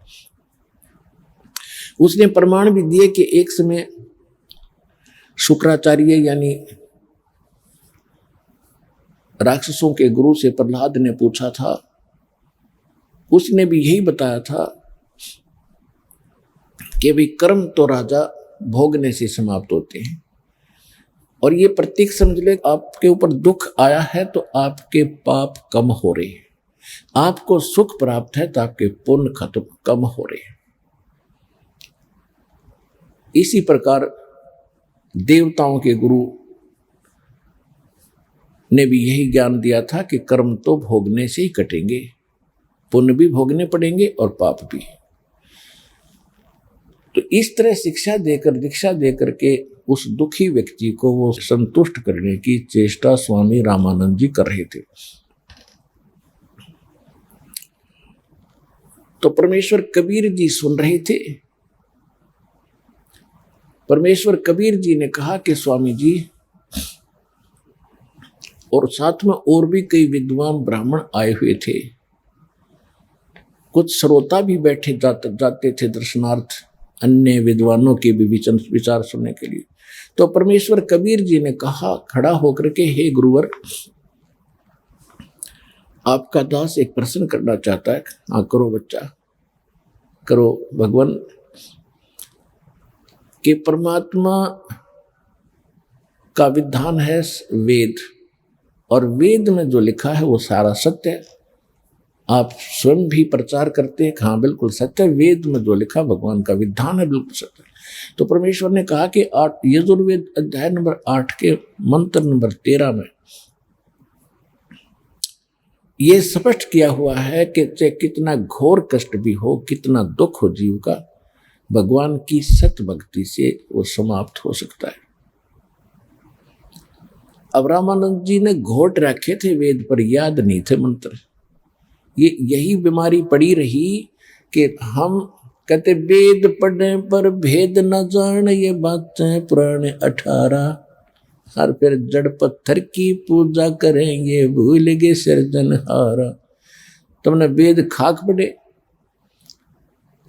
Speaker 2: उसने प्रमाण भी दिए कि एक समय शुक्राचार्य यानी राक्षसों के गुरु से प्रहलाद ने पूछा था, उसने भी यही बताया था कि भाई कर्म तो राजा भोगने से समाप्त होते हैं, और ये प्रतीक समझ ले, आपके ऊपर दुख आया है तो आपके पाप कम हो रहे हैं, आपको सुख प्राप्त है तो आपके पुण्य खत्म कम हो रहे हैं। इसी प्रकार देवताओं के गुरु ने भी यही ज्ञान दिया था कि कर्म तो भोगने से ही कटेंगे, पुण्य भी भोगने पड़ेंगे और पाप भी। तो इस तरह शिक्षा देकर, दीक्षा देकर के उस दुखी व्यक्ति को वो संतुष्ट करने की चेष्टा स्वामी रामानंद जी कर रहे थे। तो परमेश्वर कबीर जी सुन रहे थे। परमेश्वर कबीर जी ने कहा कि स्वामी जी, और साथ में और भी कई विद्वान ब्राह्मण आए हुए थे, कुछ श्रोता भी बैठे जाते थे दर्शनार्थ, अन्य विद्वानों के भी विचार सुनने के लिए। तो परमेश्वर कबीर जी ने कहा खड़ा होकर के, हे गुरुवर, आपका दास एक प्रश्न करना चाहता है। हाँ करो बच्चा, करो। भगवान के परमात्मा का विधान है वेद, और वेद में जो लिखा है वो सारा सत्य है। आप स्वयं भी प्रचार करते हैं, हाँ बिल्कुल सत्य, वेद में जो लिखा भगवान का विधान है बिल्कुल सत्य। तो परमेश्वर ने कहा कि यजुर्वेद अध्याय नंबर 8 के मंत्र नंबर 13 में ये स्पष्ट किया हुआ है कि चाहे कितना घोर कष्ट भी हो, कितना दुख हो जीव का, भगवान की सत भक्ति से वो समाप्त हो सकता है। अब रामानंद जी ने घोट रखे थे वेद पर, याद नहीं थे मंत्र। ये यही बीमारी पड़ी रही कि हम कहते वेद पढ़ने पर भेद न जान, ये बातें पुराने 18, और फिर जड़ पत्थर की पूजा करेंगे भूल गए सृजनहारा। तुमने वेद खाक पढ़े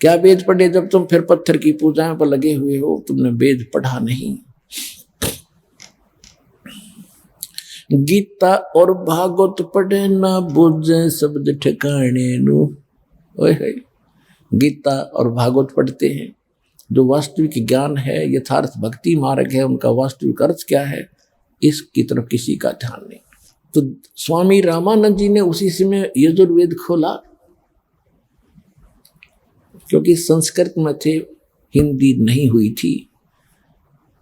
Speaker 2: क्या? वेद पढ़े जब तुम फिर पत्थर की पूजाएं पर लगे हुए हो, तुमने वेद पढ़ा नहीं। गीता और भागवत पढ़े ना बुझे शब्द ठिकाने नु। ओए गीता और भागवत पढ़ते हैं, जो वास्तविक ज्ञान है, यथार्थ भक्ति मार्ग है, उनका वास्तविक अर्थ क्या है, इसकी तरफ किसी का ध्यान नहीं। तो स्वामी रामानंद जी ने उसी समय यजुर्वेद खोला, क्योंकि संस्कृत में थे, हिंदी नहीं हुई थी,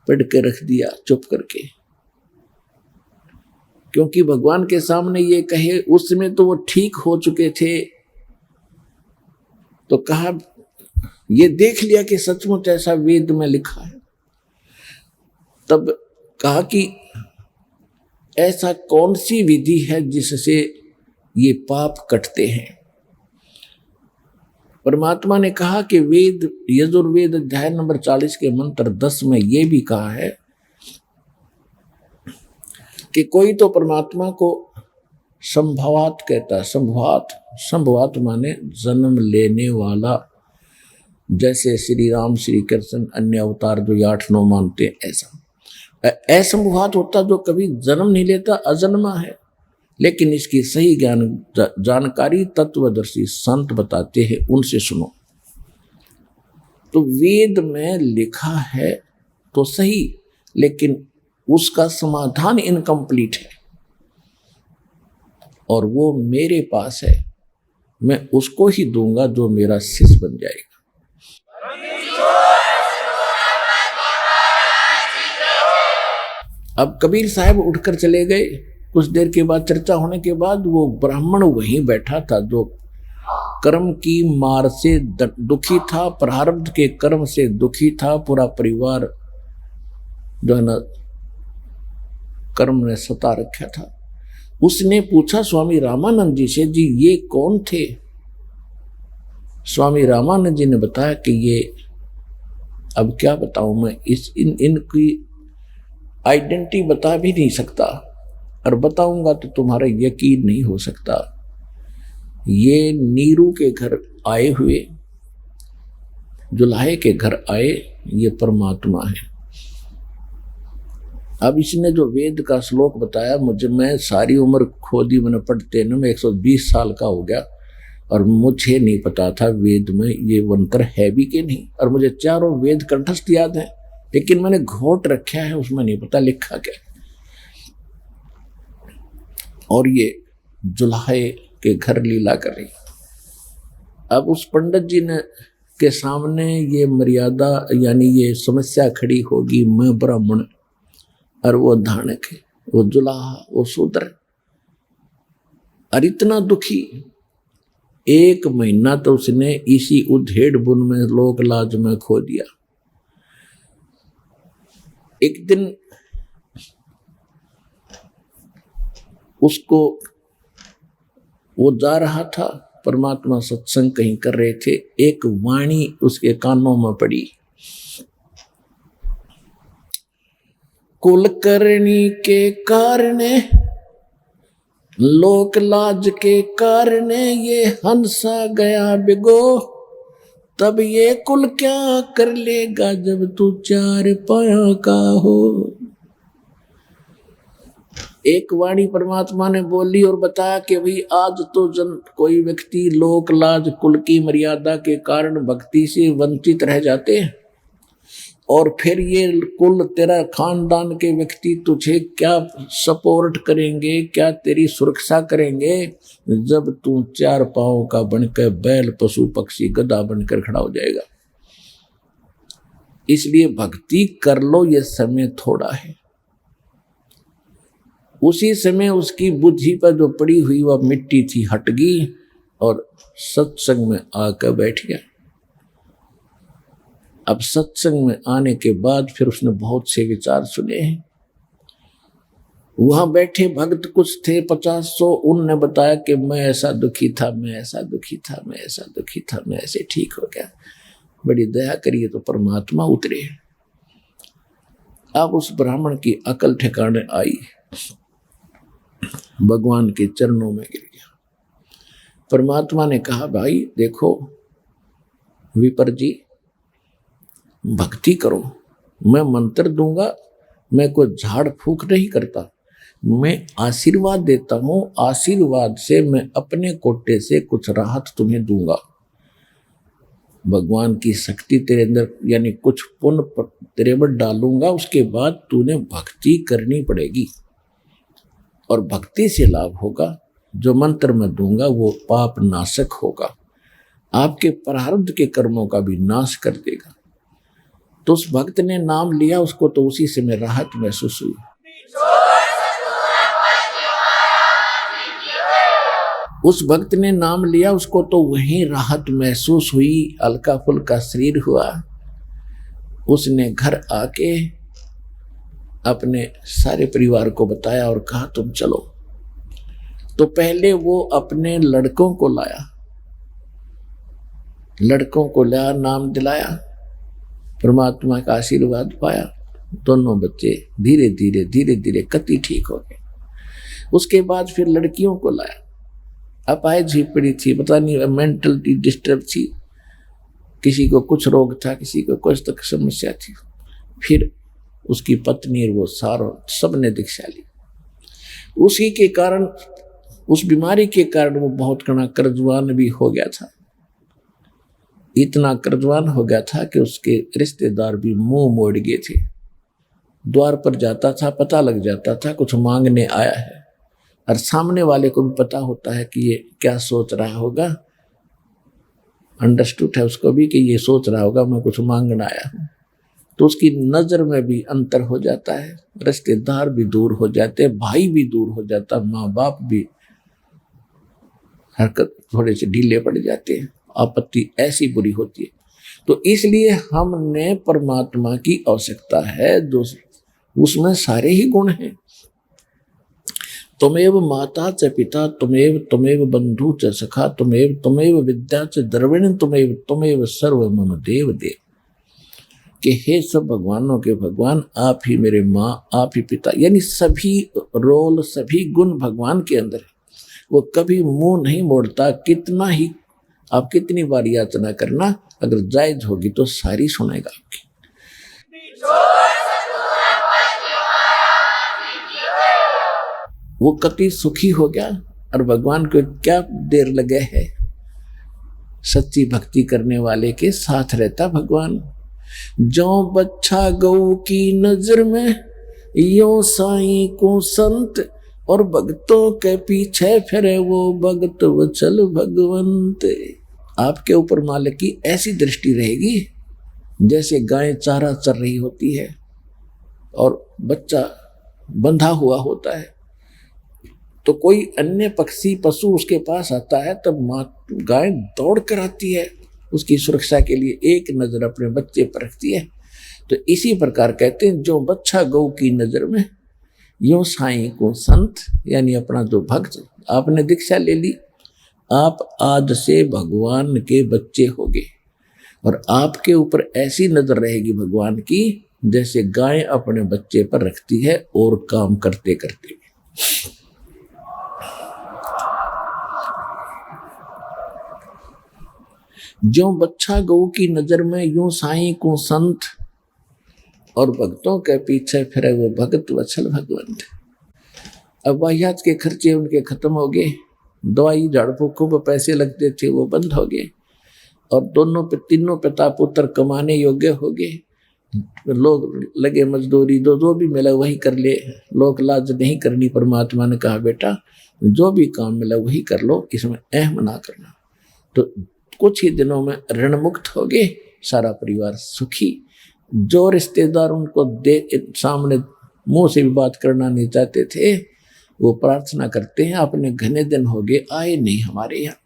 Speaker 2: पढ़ के रख दिया चुप करके। क्योंकि भगवान के सामने ये कहे, उस समय तो वो ठीक हो चुके थे, तो कहा ये देख लिया कि सचमुच ऐसा वेद में लिखा है। तब कहा कि ऐसा कौन सी विधि है जिससे ये पाप कटते हैं। परमात्मा ने कहा कि वेद, यजुर्वेद अध्याय नंबर 40 के मंत्र 10 में ये भी कहा है कि कोई तो परमात्मा को संभवात कहता है। संभवात माने जन्म लेने वाला, जैसे श्री राम, श्री कृष्ण, अन्य अवतार जो 8-9 मानते हैं, ऐसा असंभवात होता जो कभी जन्म नहीं लेता, अजन्मा है। लेकिन इसकी सही जानकारी तत्वदर्शी संत बताते हैं, उनसे सुनो। तो वेद में लिखा है तो सही, लेकिन उसका समाधान इनकम्प्लीट है, और वो मेरे पास है। मैं उसको ही दूंगा जो मेरा शिष्य बन जाएगा। अब कबीर साहब उठकर चले गए। कुछ देर के बाद, चर्चा होने के बाद, वो ब्राह्मण वहीं बैठा था जो कर्म की मार से दुखी था, प्रारब्ध के कर्म से दुखी था। पूरा परिवार जो है ना कर्म ने सता रखा था। उसने पूछा स्वामी रामानंद जी से, जी ये कौन थे? स्वामी रामानंद जी ने बताया कि ये, अब क्या बताऊं मैं, इनकी आइडेंटिटी बता भी नहीं सकता, और बताऊंगा तो तुम्हारा यकीन नहीं हो सकता। ये नीरू के घर आए हुए, जुलाहे के घर आए, ये परमात्मा है। अब इसने जो वेद का श्लोक बताया, मैं सारी उम्र खोदी मैंने पढ़ते न, मैं 120 साल का हो गया, और मुझे नहीं पता था वेद में ये मंत्र है भी कि नहीं। और मुझे चारों वेद कंठस्थ याद है, लेकिन मैंने घोट रखा है, उसमें नहीं पता लिखा क्या। और ये जुलाहे के घर लीला कर रही। अब उस पंडित जी ने के सामने ये मर्यादा, यानी ये समस्या खड़ी होगी, मैं ब्राह्मण और वो धानक है, वो जुलाहा, वो शूद्र, और इतना दुखी। 1 महीना तो उसने इसी उधेड़ बुन में, लोक लाज में खो दिया। एक दिन उसको, वो जा रहा था, परमात्मा सत्संग कहीं कर रहे थे, एक वाणी उसके कानों में पड़ी, कुल करनी के कारण, लोक लाज के कारण, ये हंसा गया बिगो, तब ये कुल क्या कर लेगा जब तू 4 पाया का हो। एक वाणी परमात्मा ने बोली और बताया कि भाई आज तो कोई व्यक्ति लोक लाज कुल की मर्यादा के कारण भक्ति से वंचित रह जाते हैं, और फिर ये कुल तेरा खानदान के व्यक्ति तुझे क्या सपोर्ट करेंगे, क्या तेरी सुरक्षा करेंगे जब तू 4 पांव का बनकर बैल, पशु, पक्षी, गधा बनकर खड़ा हो जाएगा। इसलिए भक्ति कर लो, ये समय थोड़ा है। उसी समय उसकी बुद्धि पर जो पड़ी हुई वह मिट्टी थी, हट गई और सत्संग में आकर बैठ गया। अब सत्संग में आने के बाद फिर उसने बहुत से विचार सुने हैं। वहां बैठे भक्त कुछ थे 50-100, उनने बताया कि मैं ऐसा दुखी था, मैं ऐसा दुखी था, मैं ऐसा दुखी था, मैं ऐसे ठीक हो गया, बड़ी दया करिए। तो परमात्मा उतरे। अब उस ब्राह्मण की अकल ठिकाने आई, भगवान के चरणों में गिर गया। परमात्मा ने कहा, भाई देखो विपर जी, भक्ति करो, मैं मंत्र दूंगा, मैं कोई झाड़ फूक नहीं करता, मैं आशीर्वाद देता हूं। आशीर्वाद से मैं अपने कोटे से कुछ राहत तुम्हें दूंगा। भगवान की शक्ति तेरे अंदर, यानी कुछ पुण्य तेरे पर डालूंगा, उसके बाद तूने भक्ति करनी पड़ेगी, और भक्ति से लाभ होगा। जो मंत्र मैं दूंगा वो पाप नाशक होगा, आपके प्रारब्ध के कर्मों का भी नाश कर देगा। तो उस भक्त ने नाम लिया, उसको तो उसी से में राहत महसूस हुई। उस भक्त ने नाम लिया, उसको तो वहीं राहत महसूस हुई, हल्का फुल्का शरीर हुआ। उसने घर आके अपने सारे परिवार को बताया और कहा तुम चलो। तो पहले वो अपने लड़कों को लाया, लड़कों को लाया, नाम दिलाया, परमात्मा का आशीर्वाद पाया। दोनों बच्चे धीरे धीरे कति ठीक हो गए। उसके बाद फिर लड़कियों को लाया, अपाहिज ही पड़ी थी, पता नहीं मेंटली डिस्टर्ब थी, किसी को कुछ रोग था, किसी को कुछ तक समस्या थी। फिर उसकी पत्नी और वो सारों सबने दीक्षा ली। उसी के कारण, उस बीमारी के कारण वो बहुत घना कर्जवान भी हो गया था। इतना कर्जवान हो गया था कि उसके रिश्तेदार भी मुंह मोड़ गए थे। द्वार पर जाता था, पता लग जाता था कुछ मांगने आया है, और सामने वाले को भी पता होता है कि ये क्या सोच रहा होगा। अंडरस्टूड है उसको भी कि ये सोच रहा होगा मैं कुछ मांगने आया हूं। तो उसकी नजर में भी अंतर हो जाता है, रिश्तेदार भी दूर हो जाते, भाई भी दूर हो जाता, माँ बाप भी हरकत थोड़े से ढीले पड़ जाते हैं, आपत्ति ऐसी बुरी होती है। तो इसलिए हमने परमात्मा की आवश्यकता है जो उसमें सारे ही गुण हैं। तुमेव माता च पिता तुमेव बंधु च सखा तुमेव विद्या च द्रविण तुमेव सर्व मम देव देव। कि हे सब भगवानों के भगवान, आप ही मेरे माँ, आप ही पिता, यानी सभी रोल, सभी गुण भगवान के अंदर है। वो कभी मुंह नहीं मोड़ता, कितना ही आप कितनी बार याचना करना, अगर जायज होगी तो सारी सुनेगा आपकी। वो कति सुखी हो गया, और भगवान को क्या देर लगे है, सच्ची भक्ति करने वाले के साथ रहता भगवान। जो बच्चा गौ की नजर में, यो साईं को संत, और भक्तों के पीछे फिरे वो भगत वचल भगवंत। आपके ऊपर मालिक की ऐसी दृष्टि रहेगी जैसे गाय चारा चर रही होती है और बच्चा बंधा हुआ होता है, तो कोई अन्य पक्षी पशु उसके पास आता है तब माँ गाय दौड़ कर आती है उसकी सुरक्षा के लिए, एक नजर अपने बच्चे पर रखती है। तो इसी प्रकार कहते हैं जो बच्चा गौ की नजर में, यूं साईं को संत, यानी अपना जो भक्त, आपने दीक्षा ले ली, आप आज से भगवान के बच्चे होगे, और आपके ऊपर ऐसी नजर रहेगी भगवान की जैसे गाय अपने बच्चे पर रखती है और काम करते करते। जो बच्चा गौ की नजर में, यूं साईं को संत, और भक्तों के पीछे फिरे वो भगत वत्सल भगवंत। अब वाहियात के खर्चे उनके खत्म हो गए, दवाई झाड़ फूकों पर पैसे लगते थे वो बंद हो गए, और दोनों पे तीनों पिता पुत्र कमाने योग्य हो गए। लोग लगे मजदूरी, जो भी मिला वही कर ले, लोक लाज नहीं करनी। परमात्मा ने कहा बेटा जो भी काम मिला वही कर लो, इसमें अहम ना करना। तो कुछ ही दिनों में ऋण मुक्त हो गए, सारा परिवार सुखी। जो रिश्तेदार उनको सामने मुंह से भी बात करना नहीं चाहते थे, वो प्रार्थना करते हैं अपने घने दिन हो गए आए नहीं हमारे यहाँ।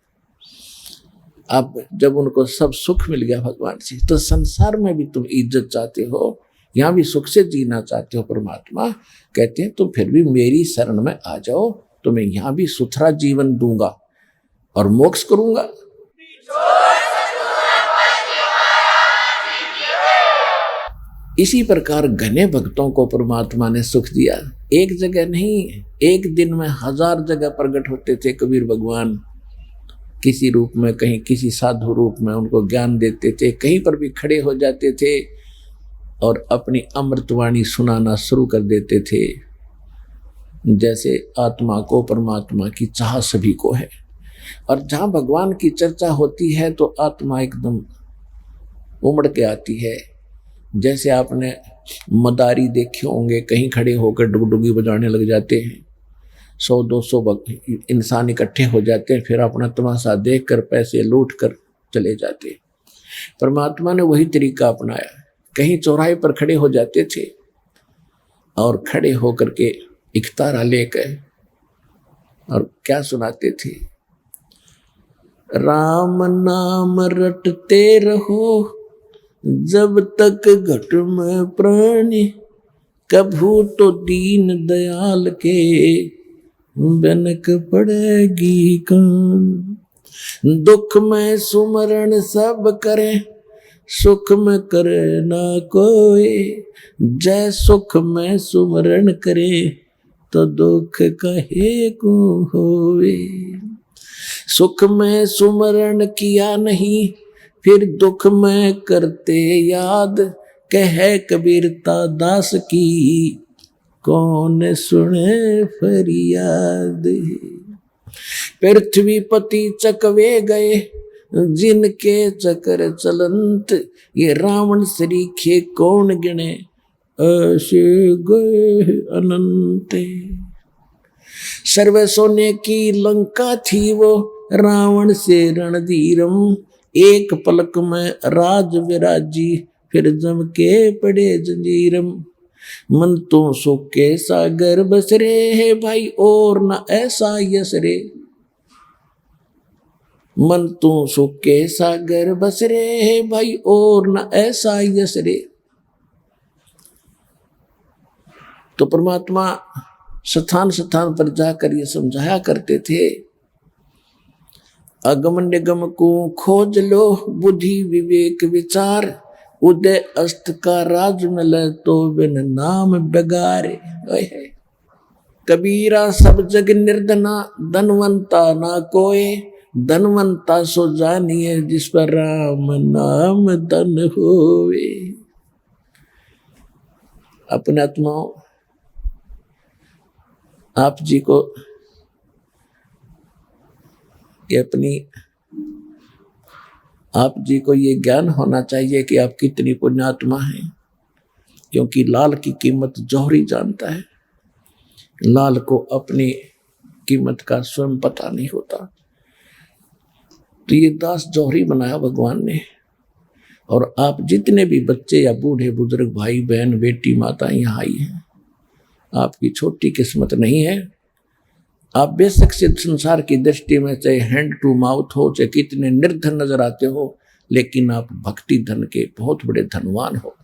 Speaker 2: अब जब उनको सब सुख मिल गया भगवान से, तो संसार में भी तुम इज्जत चाहते हो, यहाँ भी सुख से जीना चाहते हो। परमात्मा कहते हैं तुम फिर भी मेरी शरण में आ जाओ, तुम्हें यहाँ भी सुथरा जीवन दूंगा और मोक्ष करूंगा। इसी प्रकार घने भक्तों को परमात्मा ने सुख दिया। एक जगह नहीं, एक दिन में 1000 जगह प्रकट होते थे कबीर भगवान, किसी रूप में, कहीं किसी साधु रूप में उनको ज्ञान देते थे, कहीं पर भी खड़े हो जाते थे और अपनी अमृतवाणी सुनाना शुरू कर देते थे। जैसे आत्मा को परमात्मा की चाह सभी को है, और जहाँ भगवान की चर्चा होती है तो आत्मा एकदम उमड़ के आती है। जैसे आपने मदारी देखे होंगे, कहीं खड़े होकर डुगडुगी बजाने लग जाते हैं, 100-200 इंसान इकट्ठे हो जाते हैं, फिर अपना तमाशा देखकर पैसे लूट कर चले जाते हैं। परमात्मा ने वही तरीका अपनाया। कहीं चौराहे पर खड़े हो जाते थे और खड़े होकर के इकतारा लेकर और क्या सुनाते थे, राम नाम रटते रहो जब तक घट में प्राणी, कभू तो दीन दयाल के बनक पड़ेगी कान। दुख में सुमरण सब करे, सुख में करे ना कोई, जय सुख में सुमरण करे तो दुख कहे को होवे। सुख में सुमरण किया नहीं फिर दुख में करते याद, कहे कबीरता दास की कौन सुने फरियाद। पृथ्वी पति चकवे गए जिनके चकर चलंत, ये रावण सरीखे कौन गिने ऐसे गए अनंत। सर्व सोने की लंका थी वो रावण से रणधीरम, एक पलक में राज विराजी फिर जम के पड़े जंजीरम। मन तो सुख के सागर बसरे है भाई और न ऐसा यसरे, मन तो सुख के सागर बसरे है भाई और न ऐसा यसरे। तो परमात्मा स्थान स्थान पर जाकर ये समझाया करते थे, अगम निगम को खोज लो बुद्धि विवेक विचार, उदय अस्त का राज मिले तो बिन नाम बेगारे। कबीरा सब जग निर्धना धनवंता ना कोय, धनवंता सो जानिए जिस पर राम नाम धन होवे। अपने आत्माओं आप जी को ये आप जी को ये ज्ञान होना चाहिए कि आप कितनी पुण्यात्मा हैं, क्योंकि लाल की कीमत जौहरी जानता है। लाल को अपनी कीमत का स्वयं पता नहीं होता। तो ये दास जौहरी बनाया भगवान ने। और आप जितने भी बच्चे या बूढ़े बुजुर्ग भाई बहन बेटी माता यहाँ आई हैं, आपकी छोटी किस्मत नहीं है। आप बेशक से संसार की दृष्टि में चाहे हैंड टू माउथ हो, चाहे कितने निर्धन नजर आते हो, लेकिन आप भक्ति धन के बहुत बड़े धनवान हो,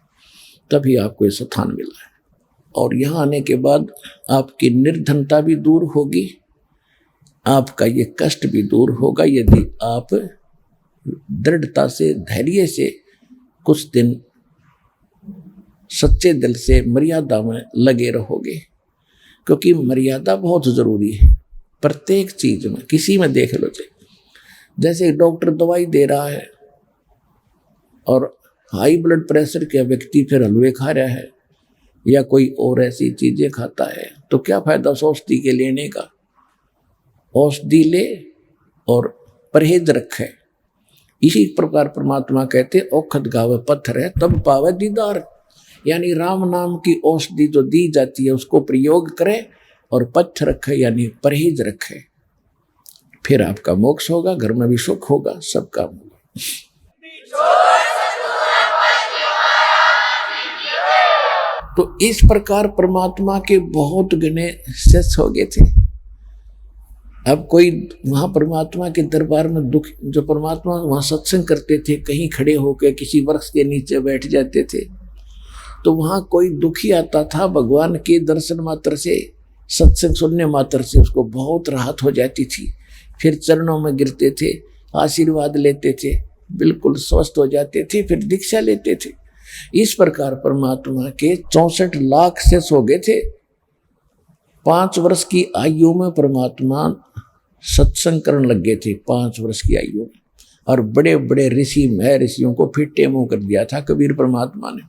Speaker 2: तभी आपको ये स्थान मिला है। और यहाँ आने के बाद आपकी निर्धनता भी दूर होगी, आपका ये कष्ट भी दूर होगा, यदि आप दृढ़ता से धैर्य से कुछ दिन सच्चे दिल से मर्यादा में लगे रहोगे। क्योंकि मर्यादा बहुत जरूरी है प्रत्येक चीज में। किसी में देख लो, जैसे डॉक्टर दवाई दे रहा है और हाई ब्लड प्रेशर के व्यक्ति फिर हलवे खा रहा है या कोई और ऐसी चीजें खाता है, तो क्या फायदा औषधि के लेने का। औषधि ले और परहेज रखे। इसी प्रकार परमात्मा कहते औखद गावे पत्थर है तब पावे दीदार, यानी राम नाम की औषधि जो दी जाती है उसको प्रयोग करे और पथ्य रखे यानी परहेज रखे, फिर आपका मोक्ष होगा, घर में भी सुख होगा, सब काम होगा। तो इस प्रकार परमात्मा के बहुत गणे शिष्य हो गए थे। अब कोई वहां परमात्मा के दरबार में दुख, जो परमात्मा वहां सत्संग करते थे, कहीं खड़े होकर किसी वृक्ष के नीचे बैठ जाते थे, तो वहां कोई दुखी आता था, भगवान के दर्शन मात्र से, सत्संग सुनने मात्र से उसको बहुत राहत हो जाती थी। फिर चरणों में गिरते थे, आशीर्वाद लेते थे, बिल्कुल स्वस्थ हो जाते थे, फिर दीक्षा लेते थे। इस प्रकार परमात्मा के 64 लाख शिष्य हो गए थे। 5 वर्ष की आयु में परमात्मा सत्संग करने लग गए थे, 5 वर्ष की आयु में। और बड़े बड़े ऋषि महर्षियों को फिर मुंह कर दिया था कबीर परमात्मा ने।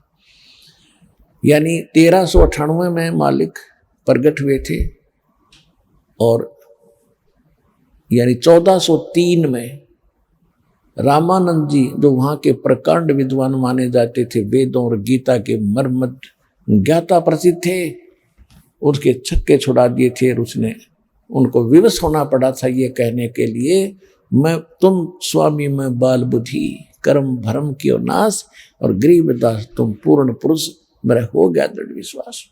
Speaker 2: यानी 1398 में मालिक प्रगट हुए थे और यानी 1403 में रामानंद जी, जो वहां के प्रकांड विद्वान माने जाते थे, वेदों और गीता के मर्म ज्ञाता प्रसिद्ध थे, उसके छक्के छुड़ा दिए थे। और उसने उनको विवश होना पड़ा था ये कहने के लिए, मैं तुम स्वामी में बाल बुद्धि, कर्म भरम कियो नाश, और गरीब दास तुम पूर्ण पुरुष, मेरा हो गया दृढ़ विश्वास।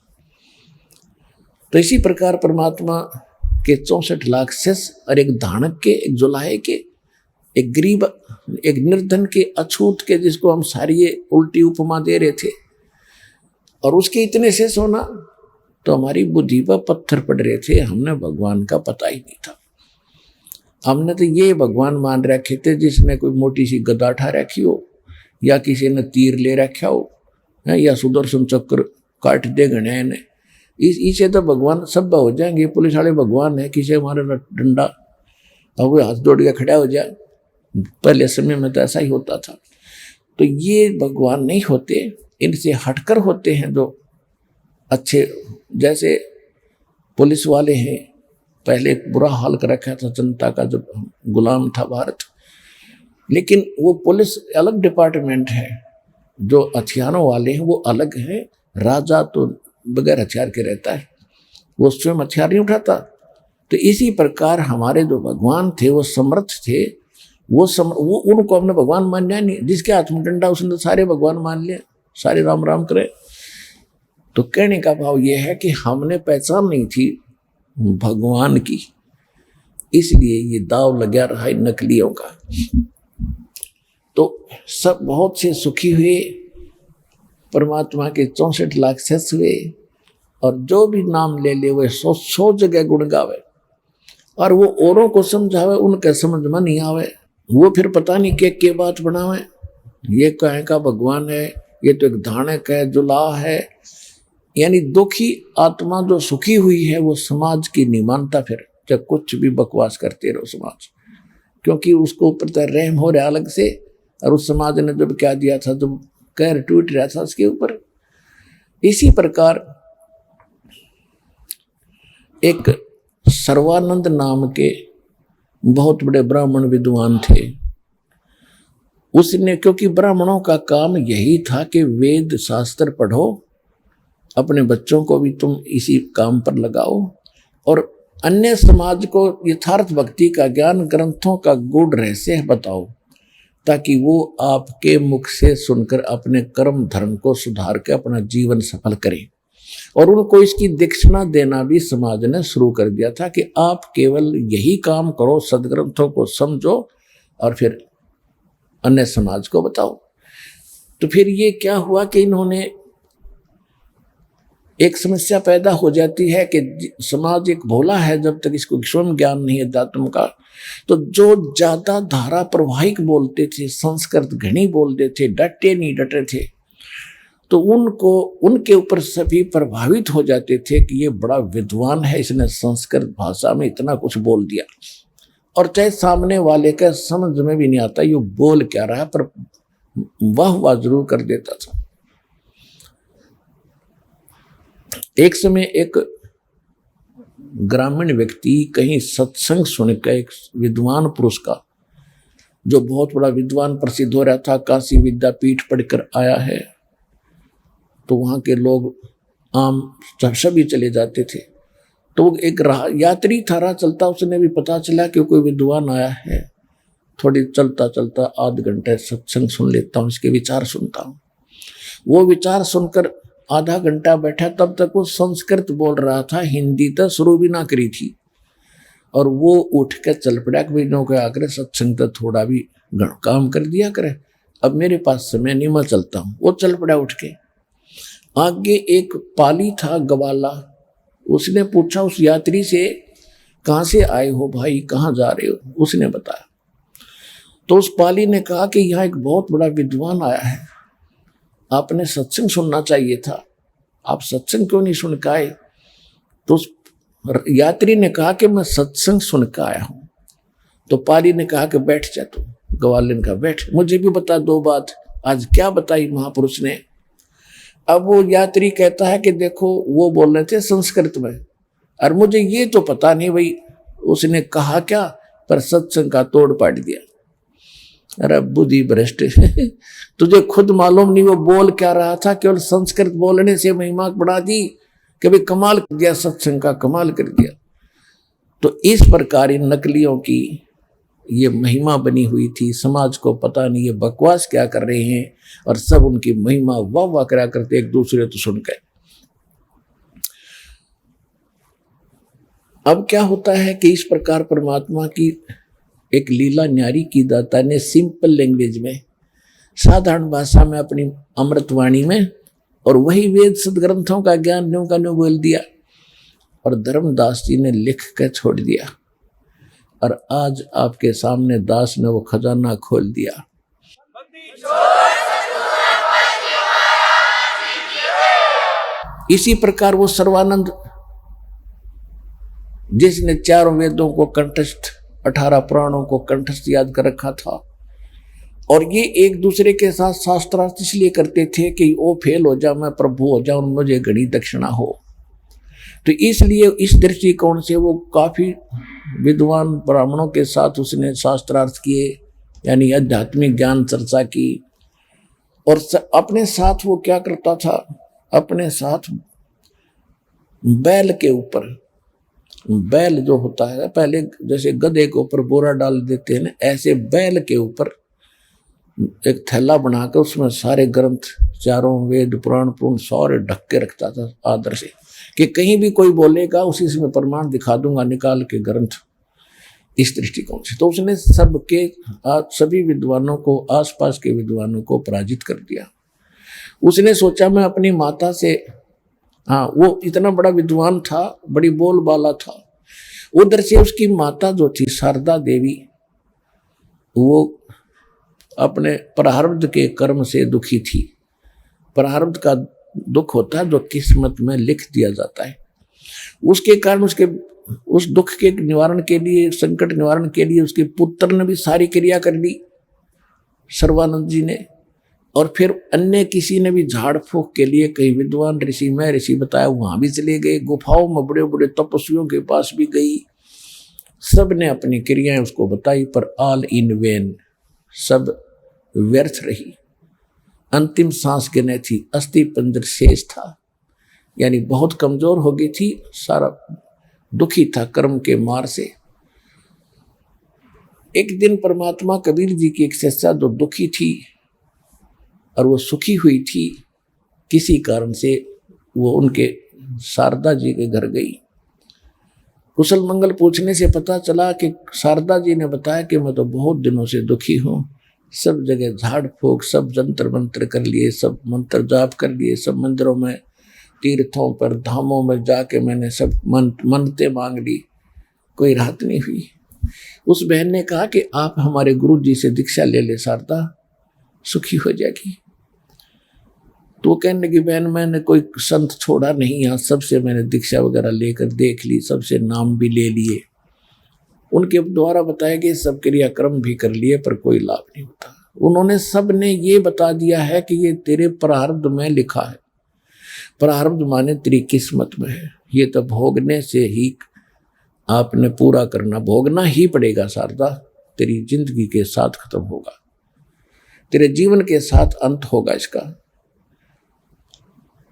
Speaker 2: तो इसी प्रकार परमात्मा के 64 लाख शिष्य और एक धाणक के, एक जुलाहे के, एक गरीब, एक निर्धन के, अछूत के, जिसको हम सारी ये उल्टी उपमा दे रहे थे, और उसके इतने से सोना, तो हमारी बुद्धि पर पत्थर पड़ रहे थे। हमने भगवान का पता ही नहीं था। हमने तो ये भगवान मान रखे थे जिसने कोई मोटी सी गदा उठा रखी हो, या किसी ने तीर ले रखा हो, या सुदर्शन चक्र काट दे गणे ने, इसे तो भगवान सब हो जाएंगे, पुलिस वाले भगवान है, किसी हमारे डंडा और वो हाथ जोड़ के खड़ा हो जाए। पहले समय में तो ऐसा ही होता था। तो ये भगवान नहीं होते, इनसे हटकर होते हैं जो अच्छे। जैसे पुलिस वाले हैं, पहले एक बुरा हाल कर रखा था जनता का, जब गुलाम था भारत, लेकिन वो पुलिस अलग डिपार्टमेंट है, जो हथियारों वाले हैं वो अलग है। राजा तो बगैर हथियार के रहता है, वो स्वयं हथियार नहीं उठाता। तो इसी प्रकार हमारे जो भगवान थे वो समर्थ थे, वो उनको हमने भगवान माना नहीं। जिसके हाथ में डंडा उसने तो सारे भगवान मान लिया, सारे राम राम करे। तो कहने का भाव ये है कि हमने पहचान नहीं थी भगवान की, इसलिए ये दाव लगा रहा है नकलियों का। तो सब बहुत से सुखी हुए, परमात्मा के 64 लाख सेस हुए, और जो भी नाम ले ले वे 100 जगह गुण गावे, और वो औरों को समझावे, उनके समझ में नहीं आवे, वो फिर पता नहीं के बात बनावे। ये कहे का भगवान है, ये तो एक धानक है, जुलाह है। यानी दुखी आत्मा जो सुखी हुई है वो समाज की नहीं मानता, फिर जब कुछ भी बकवास करते रहो समाज, क्योंकि उसको ऊपर तो रहम हो रहा अलग से, और उस समाज ने जब क्या दिया था, जब कहर टूट रहा था उसके ऊपर। इसी प्रकार एक सर्वानंद नाम के बहुत बड़े ब्राह्मण विद्वान थे। उसने, क्योंकि ब्राह्मणों का काम यही था कि वेद शास्त्र पढ़ो, अपने बच्चों को भी तुम इसी काम पर लगाओ, और अन्य समाज को यथार्थ भक्ति का ज्ञान, ग्रंथों का गूढ़ रहस्य बताओ, ताकि वो आपके मुख से सुनकर अपने कर्म धर्म को सुधार के अपना जीवन सफल करें। और उनको इसकी दीक्षिणा देना भी समाज ने शुरू कर दिया था कि आप केवल यही काम करो, सदग्रंथों को समझो और फिर अन्य समाज को बताओ। तो फिर ये क्या हुआ कि इन्होंने, एक समस्या पैदा हो जाती है कि समाज एक भोला है, जब तक इसको स्वयं ज्ञान नहीं है अध्यात्म का, तो जो ज्यादा धारा प्रवाहिक बोलते थे, संस्कृत घनी बोलते थे, डटे नहीं डटे थे, तो उनको, उनके ऊपर सभी प्रभावित हो जाते थे कि ये बड़ा विद्वान है, इसने संस्कृत भाषा में इतना कुछ बोल दिया। और चाहे सामने वाले का समझ में भी नहीं आता ये बोल क्या रहा है, पर वाह जरूर कर देता था। एक समय एक ग्रामीण व्यक्ति कहीं सत्संग सुनकर एक विद्वान पुरुष का, जो बहुत बड़ा विद्वान प्रसिद्ध हो रहा था, काशी विद्यापीठ पढ़कर आया है, तो वहाँ के लोग आम सभी चले जाते थे। तो वो एक यात्री था, राह चलता, उसने भी पता चला कि कोई विद्वान आया है, थोड़ी चलता चलता आध घंटे सत्संग सुन लेता हूँ, इसके विचार सुनता हूँ। वो विचार सुनकर आधा घंटा बैठा, तब तक वो संस्कृत बोल रहा था, हिंदी तो शुरू भी ना करी थी। और वो उठ कर चल पड़ा कि भाई के आकर सत्संग तो थोड़ा भी काम कर दिया करे, अब मेरे पास समय नहीं, मैं चलता हूँ। वो चल पड़ा उठ के। आगे एक पाली था ग्वाला, उसने पूछा उस यात्री से, कहाँ से आए हो भाई, कहाँ जा रहे हो? उसने बताया। तो उस पाली ने कहा कि यहाँ एक बहुत बड़ा विद्वान आया है, आपने सत्संग सुनना चाहिए था, आप सत्संग क्यों नहीं सुन के आए? तो उस यात्री ने कहा कि मैं सत्संग सुन के आया हूं। तो पाली ने कहा कि बैठ जा तू। ग्वाले ने कहा बैठ, मुझे भी बता दो बात। आज क्या बताई महापुरुष ने? अब वो यात्री कहता है कि देखो वो बोल रहे थे संस्कृत में, और मुझे ये तो पता नहीं भाई उसने कहा क्या, पर सत्संग का तोड़ पाट दिया। अरे बुद्धि भ्रष्ट तुझे खुद मालूम नहीं वो बोल क्या रहा था, केवल संस्कृत बोलने से महिमा बढ़ा दी कि भाई कमाल कर दिया, सत्संग का कमाल कर दिया। तो इस प्रकार इन नकलियों की ये महिमा बनी हुई थी, समाज को पता नहीं ये बकवास क्या कर रहे हैं, और सब उनकी महिमा वाह वाह करा करते एक दूसरे तो सुन के। अब क्या होता है कि इस प्रकार परमात्मा की एक लीला न्यारी की दाता ने सिंपल लैंग्वेज में, साधारण भाषा में, अपनी अमृतवाणी में, और वही वेद सदग्रंथों का ज्ञान न्यू का न्यू बोल दिया और धर्मदास जी ने लिख कर छोड़ दिया। और आज आपके सामने दास ने वो खजाना खोल दिया। इसी प्रकार वो सर्वानंद, जिसने चारों वेदों को कंठस्थ, 18 पुराणों को कंठस्थ याद कर रखा था, और ये एक दूसरे के साथ शास्त्रार्थ इसलिए करते थे कि वो फेल हो जाए, मैं प्रभु हो जाऊं, मुझे घड़ी दक्षिणा हो। तो इसलिए इस दृष्टिकोण से वो काफी विद्वान ब्राह्मणों के साथ उसने शास्त्रार्थ किए, यानी आध्यात्मिक ज्ञान चर्चा की। और अपने साथ वो क्या करता था, अपने साथ बैल के ऊपर, बैल जो होता है पहले जैसे गधे के ऊपर बोरा डाल देते हैं ना, ऐसे बैल के ऊपर एक थैला बनाकर उसमें सारे ग्रंथ, चारों वेद पुराण सारे ढक के रखता था आदर से, कि कहीं भी कोई बोलेगा उसी से मैं प्रमाण दिखा दूंगा निकाल के ग्रंथ। इस दृष्टिकोण से तो उसने सभी विद्वानों को, आसपास के विद्वानों को पराजित कर दिया। उसने सोचा मैं अपनी माता से, हाँ वो इतना बड़ा विद्वान था, बड़ी बोलबाला था, उधर से उसकी माता जो थी शारदा देवी, वो अपने प्रारब्ध के कर्म से दुखी थी। प्रारब्ध का दुख होता है जो किस्मत में लिख दिया जाता है, उसके कारण उसके उस दुख के निवारण के लिए, संकट निवारण के लिए उसके पुत्र ने भी सारी क्रिया कर ली, सर्वानंद जी ने। और फिर अन्य किसी ने भी झाड़ फूक के लिए, कई विद्वान ऋषि, मैं ऋषि बताया, वहां भी चले गए, गुफाओं में बड़े बड़े तपस्वियों के पास भी गई, सब ने अपनी क्रियाएं उसको बताई, पर ऑल इन वेन, सब व्यर्थ रही। अंतिम सांस गिने थी, अस्थि पंजर शेष था, यानी बहुत कमजोर हो गई थी, सारा दुखी था कर्म के मार से। एक दिन परमात्मा कबीर जी की एक शिष्या जो दुखी थी और वो सुखी हुई थी किसी कारण से, वो उनके शारदा जी के घर गई। कुशल मंगल पूछने से पता चला कि शारदा जी ने बताया कि मैं तो बहुत दिनों से दुखी हूँ, सब जगह झाड़ फूक, सब जंतर मंत्र कर लिए, सब मंत्र जाप कर लिए, सब मंदिरों में, तीर्थों पर, धामों में जाके मैंने सब मन्नतें मांग ली, कोई राहत नहीं हुई। उस बहन ने कहा कि आप हमारे गुरु जी से दीक्षा ले ले शारदा, सुखी हो जाएगी। तो कहने लगी बहन मैंने कोई संत छोड़ा नहीं, यहाँ सबसे मैंने दीक्षा वगैरह लेकर देख ली, सबसे नाम भी ले लिए, उनके द्वारा बताया कि सब क्रियाक्रम भी कर लिए, पर कोई लाभ नहीं होता। उन्होंने सब ने ये बता दिया है कि ये तेरे प्रारब्ध में लिखा है, प्रारब्ध माने तेरी किस्मत में है, ये तो भोगने से ही आपने पूरा करना, भोगना ही पड़ेगा शारदा, तेरी जिंदगी के साथ खत्म होगा, तेरे जीवन के साथ अंत होगा इसका।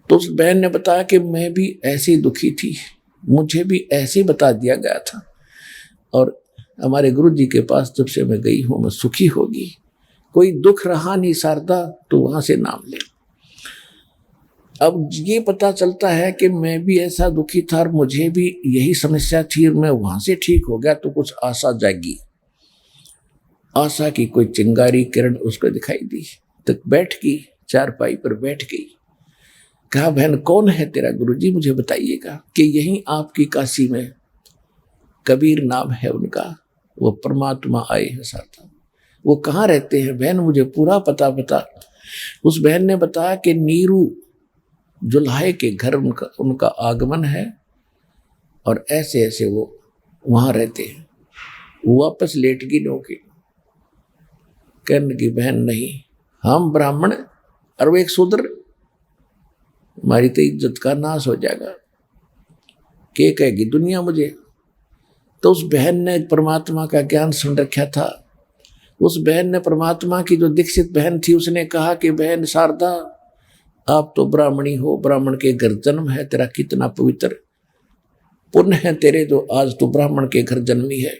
Speaker 2: तो उस बहन ने बताया कि मैं भी ऐसी दुखी थी, मुझे भी ऐसे बता दिया गया था, और हमारे गुरु जी के पास जब से मैं गई हूं मैं सुखी होगी, कोई दुख रहा नहीं शारदा, तो वहां से नाम ले। अब ये पता चलता है कि मैं भी ऐसा दुखी था और मुझे भी यही समस्या थी, और मैं वहां से ठीक हो गया तो कुछ आशा जागी, आशा की कोई चिंगारी किरण उसको दिखाई दी, तो बैठ गई, चारपाई पर बैठ गई। कहा बहन कौन है तेरा गुरुजी, मुझे बताइएगा। कि यहीं आपकी काशी में कबीर नाम है उनका, वो परमात्मा आए हैं साथ। वो कहाँ रहते हैं बहन, मुझे पूरा पता बता। उस बहन ने बताया कि नीरू जुल्हाए के घर उनका आगमन है, और ऐसे ऐसे वो वहां रहते हैं। वो वापस लेट गई नौके, कहने की बहन नहीं, हम ब्राह्मण और वो एक शूद्र, हमारी तो इज्जत का नाश हो जाएगा, क्या कहेगी दुनिया मुझे। तो उस बहन ने परमात्मा का ज्ञान सुन रखा था। उस बहन ने परमात्मा की जो दीक्षित बहन थी, उसने कहा कि बहन शारदा आप तो ब्राह्मणी हो, ब्राह्मण के घर जन्म है तेरा, कितना पवित्र पुण्य है तेरे जो आज तू ब्राह्मण के घर जन्मी है।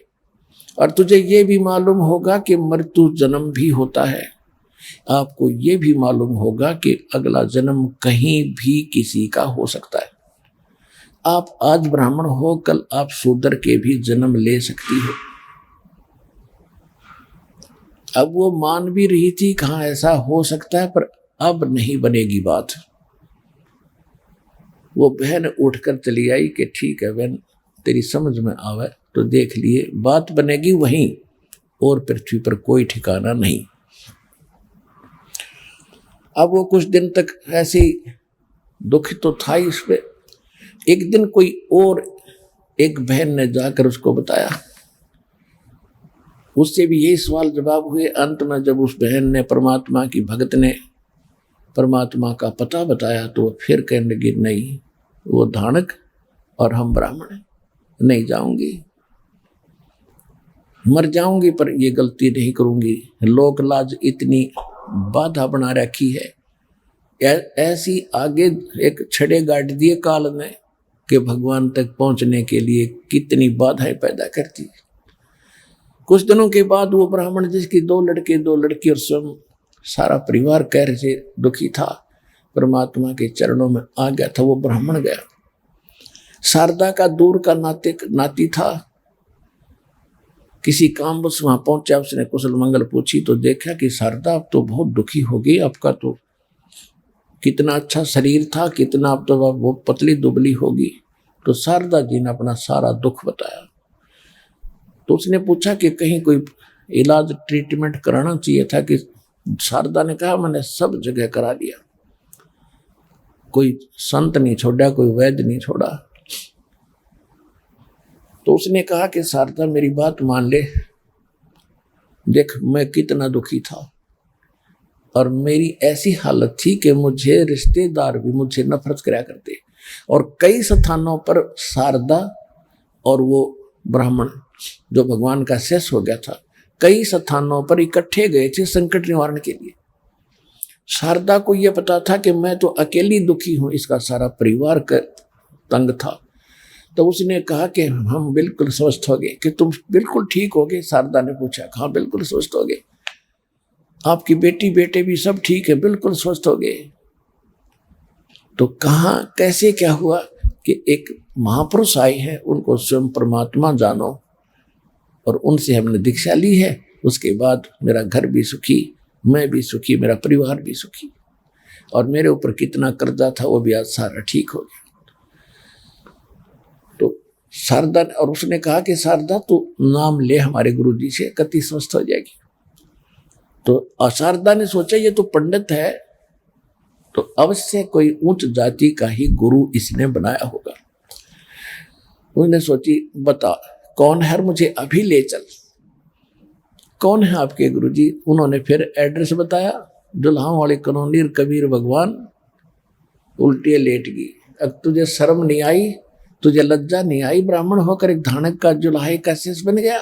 Speaker 2: और तुझे ये भी मालूम होगा कि मृत्यु जन्म भी होता है, आपको ये भी मालूम होगा कि अगला जन्म कहीं भी किसी का हो सकता है। आप आज ब्राह्मण हो, कल आप शूद्र के भी जन्म ले सकती हो। अब वो मान भी रही थी कहाँ ऐसा हो सकता है, पर अब नहीं बनेगी बात। वो बहन उठकर चली आई कि ठीक है बहन, तेरी समझ में आवे तो देख लिए, बात बनेगी वहीं, और पृथ्वी पर कोई ठिकाना नहीं। अब वो कुछ दिन तक ऐसे दुख तो था ही इस पे। एक दिन कोई और एक बहन ने जाकर उसको बताया, उससे भी यही सवाल जवाब हुए। अंत में जब उस बहन ने, परमात्मा की भगत ने परमात्मा का पता बताया, तो वो फिर कहने लगी नहीं, वो धानक और हम ब्राह्मण हैं, नहीं जाऊंगी, मर जाऊंगी पर ये गलती नहीं करूंगी। लोक लाज इतनी बाधा बना रखी है, ऐसी आगे एक छड़े गाड़ दिए काल ने कि भगवान तक पहुंचने के लिए कितनी बाधाएं पैदा करती। कुछ दिनों के बाद वो ब्राह्मण, जिसकी 2 लड़के 2 लड़की और स्वयं सारा परिवार कहर से दुखी था, परमात्मा के चरणों में आ गया था। वो ब्राह्मण गया, शारदा का दूर का नाती था, किसी काम बस वहां पहुंचा। उसने कुशल मंगल पूछी तो देखा कि शारदा अब तो बहुत दुखी हो गई, आपका तो कितना अच्छा शरीर था, कितना अब तो वो पतली दुबली होगी। तो शारदा जी ने अपना सारा दुख बताया। तो उसने पूछा कि कहीं कोई इलाज ट्रीटमेंट कराना चाहिए था कि शारदा ने कहा मैंने सब जगह करा लिया, कोई संत नहीं छोड़ा, कोई वैद्य नहीं छोड़ा। तो उसने कहा कि शारदा मेरी बात मान ले, देख मैं कितना दुखी था और मेरी ऐसी हालत थी कि मुझे रिश्तेदार भी मुझसे नफरत कराया करते, और कई स्थानों पर शारदा और वो ब्राह्मण जो भगवान का शेष हो गया था, कई स्थानों पर इकट्ठे गए थे संकट निवारण के लिए। शारदा को यह पता था कि मैं तो अकेली दुखी हूं, इसका सारा परिवार का तंग था। तो उसने कहा कि हम बिल्कुल स्वस्थ हो गए, कि तुम बिल्कुल ठीक हो गए। शारदा ने पूछा हाँ बिल्कुल स्वस्थ हो गए, आपकी बेटी बेटे भी सब ठीक है, बिल्कुल स्वस्थ हो गए। तो कहाँ कैसे क्या हुआ कि एक महापुरुष आए हैं, उनको स्वयं परमात्मा जानो, और उनसे हमने दीक्षा ली है। उसके बाद मेरा घर भी सुखी, मैं भी सुखी, मेरा परिवार भी सुखी, और मेरे ऊपर कितना कर्जा था वो भी आज सारा ठीक हो गया। तो शारदा, और उसने कहा कि शारदा तू नाम ले हमारे गुरुजी से, कति स्वस्थ हो जाएगी। तो शारदा ने सोचा ये तो पंडित है, तो अवश्य कोई उच्च जाति का ही गुरु इसने बनाया होगा। उसने सोची बता कौन है, मुझे अभी ले चल, कौन है आपके गुरुजी। उन्होंने फिर एड्रेस बताया, दुल्हाओं वाली कॉलोनी, कबीर भगवान। उल्टी लेट गई। अब तुझे शर्म नहीं आई, तुझे लज्जा नहीं आई, ब्राह्मण होकर एक धानक का जुल्हाई का शेष बन गया।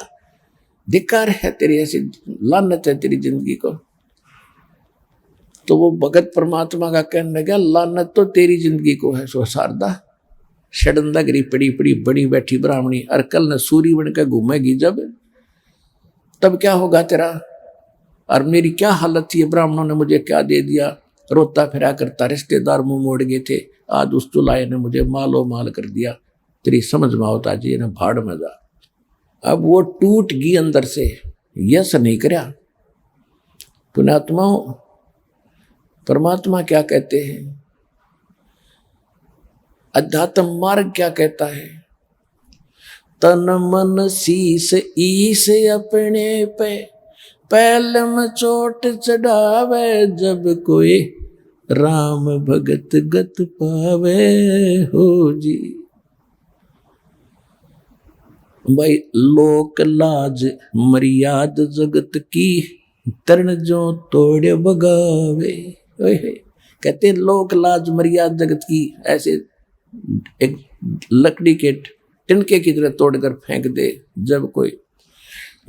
Speaker 2: धिक्कार है तेरी, ऐसी लानत है तेरी जिंदगी को। तो वो भगत परमात्मा का कहने लगा लानत तो तेरी जिंदगी को है। सो शारदा षडंदागिरी पड़ी पड़ी बड़ी बैठी ब्राह्मणी, और कल न सूरी बनकर घूमेगी जब, तब क्या होगा तेरा। और मेरी क्या हालत थी, ब्राह्मणों ने मुझे क्या दे दिया, रोता फिरा करता, रिश्तेदार मुंह मोड़ गए थे, आज उस चुलाए ने मुझे मालो माल कर दिया। तेरी समझ में होता जी ने भाड़ में जा। अब वो टूट गई अंदर से, यस नहीं करया। पुण्यात्माओं, परमात्मा क्या कहते हैं, अध्यात्म मार्ग क्या कहता है, तन मन शीस ईस अपने पे, पहले में चोट चढ़ावे, जब कोई राम भगत गत पावे हो जी। भाई लोक लाज मर्याद जगत की, तरण जो तोड़े बगावे। कहते लोक लाज मर्याद जगत की, ऐसे एक लकड़ी के तिनके की तरह तोड़कर फेंक दे जब कोई।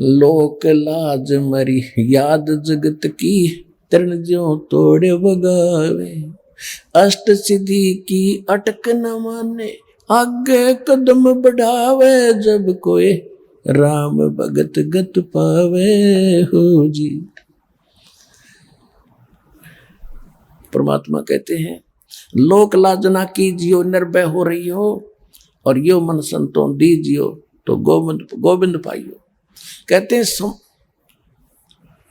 Speaker 2: लोक लाज मर्याद जगत की, तरण जो तोड़े बगावे, अष्ट सिद्धि की अटक न माने, आगे कदम बढ़ावे, जब कोई राम भगत गत पावे हो जी। परमात्मा कहते हैं लोक लाजना कीजियो, निर्भय हो रही हो, और यो मन संतों दीजियो, तो गोविंद पाइयो। कहते हैं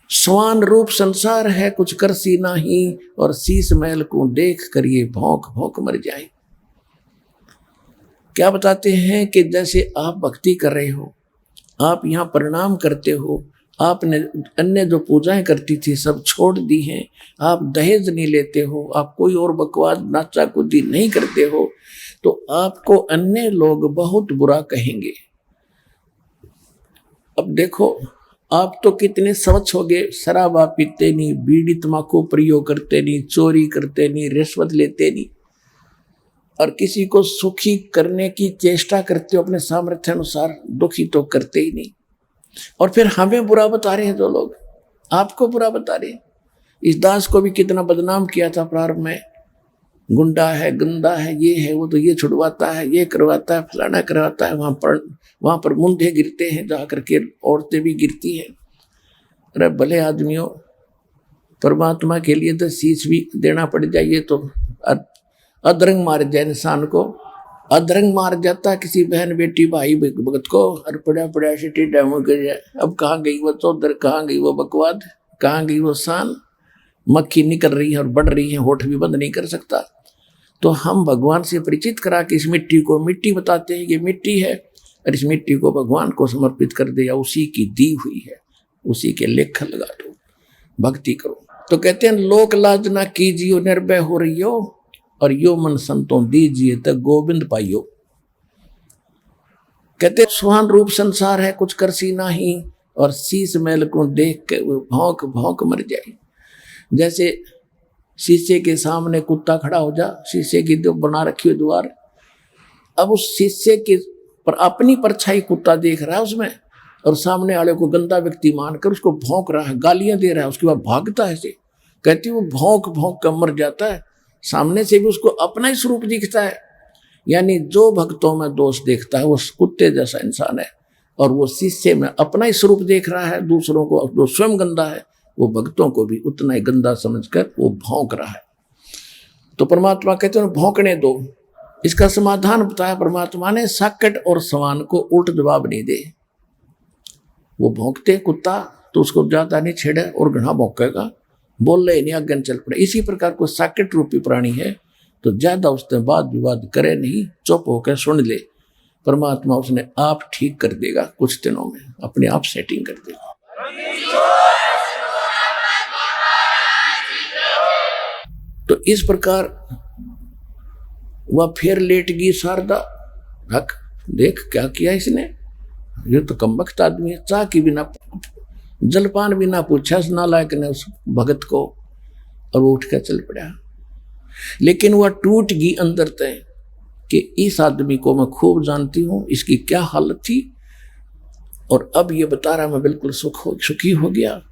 Speaker 2: स्वान रूप संसार है कुछ करसी नाही, और शीश महल को देख कर ये भौंक भौंक मर जाए। क्या बताते हैं कि जैसे आप भक्ति कर रहे हो, आप यहाँ प्रणाम करते हो, आपने अन्य जो पूजाएं करती थी सब छोड़ दी हैं, आप दहेज नहीं लेते हो, आप कोई और बकवास नाचा कूदी नहीं करते हो, तो आपको अन्य लोग बहुत बुरा कहेंगे। अब देखो, आप तो कितने स्वच्छ हो गए, शराब आप पीते नहीं, बीड़ी तम्बाकू प्रयोग करते नहीं, चोरी करते नहीं, रिश्वत लेते नहीं, और किसी को सुखी करने की चेष्टा करते हो अपने सामर्थ्य अनुसार, दुखी तो करते ही नहीं। और फिर हमें बुरा बता रहे हैं जो लोग, आपको बुरा बता रहे हैं। इस दास को भी कितना बदनाम किया था प्रारंभ में, गुंडा है, गंदा है, ये है, वो तो ये छुड़वाता है, ये करवाता है, फलाना करवाता है। वहाँ पर मुंडे गिरते हैं, जा करके औरतें भी गिरती हैं। अरे भले आदमियों, परमात्मा के लिए तो शीश भी देना पड़ जाए, ये तो अधरंग मार जाए इंसान को, अधरंग मार जाता किसी बहन बेटी भाई भगत को, और पड़ा पड़ा सिटी डैमो कर जाए। अब कहाँ गई वो चौधर, कहाँ गई वो बकवाद, कहाँ गई वो शान। मक्खी निकल रही है और बढ़ रही है, होठ भी बंद नहीं कर सकता। तो हम भगवान से परिचित करा के इस मिट्टी को मिट्टी बताते हैं, ये मिट्टी है, और इस मिट्टी को भगवान को समर्पित कर दे, या उसी की दी हुई है, उसी के लेख लगा दो, भक्ति करो। तो कहते हैं लोक लाज ना कीजियो, निर्भय हो रही हो, और यो मन संतों दीजिए तक गोविंद पाइयो। कहते स्वान रूप संसार है कुछ करसी नाही, और शीश महल को देख के वो भौंक भौंक मर जाए। जैसे शीशे के सामने कुत्ता खड़ा हो जा, शीशे की जो बना रखी हो द्वार, अब उस शीशे के पर अपनी परछाई कुत्ता देख रहा है उसमें, और सामने वाले को गंदा व्यक्ति मानकर उसको भौंक रहा है, गालियां दे रहा है, उसके बाद भागता है। से कहती वो भौंक भौंक कर मर जाता है। सामने से भी उसको अपना ही स्वरूप दिखता है। यानी जो भक्तों में दोष देखता है वो कुत्ते जैसा इंसान है, और वो शीशे में अपना ही स्वरूप देख रहा है। दूसरों को जो स्वयं गंदा है, वो भक्तों को भी उतना ही गंदा समझकर वो भौंक रहा है। तो परमात्मा कहते हैं भौंकने दो। इसका समाधान बताया परमात्मा ने, साकट और सवान को उल्ट जवाब नहीं दे। वो भौंकते कुत्ता तो उसको ज्यादा नहीं छेड़े और घना भौंकेगा, बोल रहे नहीं, आगे चल पड़े। इसी प्रकार को साकेट रूपी प्राणी है, तो ज्यादा उसने वाद विवाद करे नहीं, चुप होकर सुन ले। परमात्मा उसने आप ठीक कर देगा, कुछ दिनों में अपने आप सेटिंग कर देगा। तो इस प्रकार वह फिर लेट गई शारदा। हक देख क्या किया इसने, ये तो कमबख्त आदमी है। चाह की बिना, जलपान भी ना पूछा उस नालायक ने उस भगत को, और वो उठ कर चल पड़ा। लेकिन वह टूट गई अंदर तय कि इस आदमी को मैं खूब जानती हूँ, इसकी क्या हालत थी, और अब ये बता रहा मैं बिल्कुल सुखी हो गया।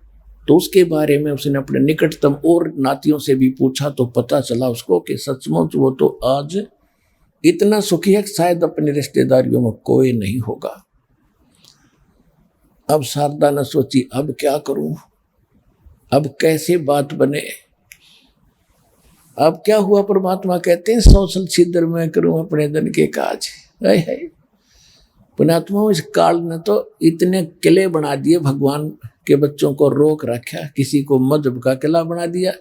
Speaker 2: तो उसके बारे में उसने अपने निकटतम और नातियों से भी पूछा, तो पता चला उसको कि सचमुच वो तो आज इतना सुखी है कि शायद अपने रिश्तेदारियों में कोई नहीं होगा। अब शारदा ने सोची अब क्या करूं, अब कैसे बात बने। अब क्या हुआ, परमात्मा कहते हैं सौसल छिद्र में करूं अपने धन के काज। है पुणात्मा, इस काल ने तो इतने किले बना दिए, भगवान के बच्चों को रोक रखा, किसी को मजहब का किला बना दिया,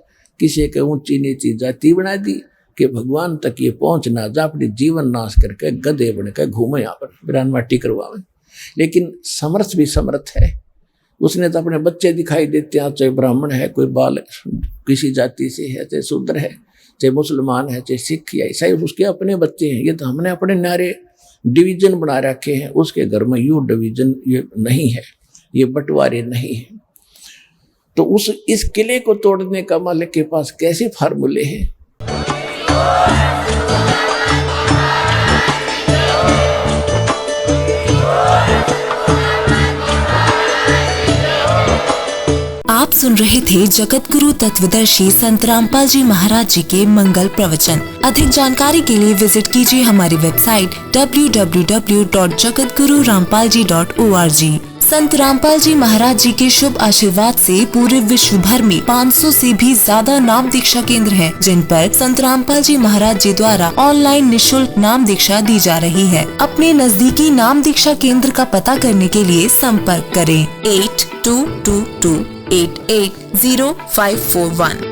Speaker 2: किसी के ऊंची नीची जाति बना दी कि भगवान तक ये पहुंच ना जा, अपने जीवन नाश करके गधे बनकर घूमे यहाँ पर बिरान माटी करवावे। लेकिन समर्थ भी समर्थ है, उसने तो अपने बच्चे दिखाई देते हैं, चाहे ब्राह्मण है, कोई बाल किसी जाति से है, चाहे शूद्र है, चाहे मुसलमान है, चाहे सिख या ईसाई, उसके अपने बच्चे हैं। ये तो हमने अपने नारे डिवीजन बना रखे हैं, उसके घर में यू डिवीजन ये नहीं है, ये बंटवारे नहीं है। तो इस किले को तोड़ने का मालिक के पास कैसे फार्मूले हैं।
Speaker 3: आप सुन रहे थे जगत गुरु तत्वदर्शी संत रामपाल जी महाराज जी के मंगल प्रवचन। अधिक जानकारी के लिए विजिट कीजिए हमारी वेबसाइट www.jagatgururampalji.org। संत रामपाल जी महाराज जी के शुभ आशीर्वाद से पूरे विश्व भर में 500 से भी ज्यादा नाम दीक्षा केंद्र हैं, जिन पर संत रामपाल जी महाराज जी द्वारा ऑनलाइन निशुल्क नाम दीक्षा दी जा रही है। अपने नजदीकी नाम दीक्षा केंद्र का पता करने के लिए संपर्क करें 8222 880541।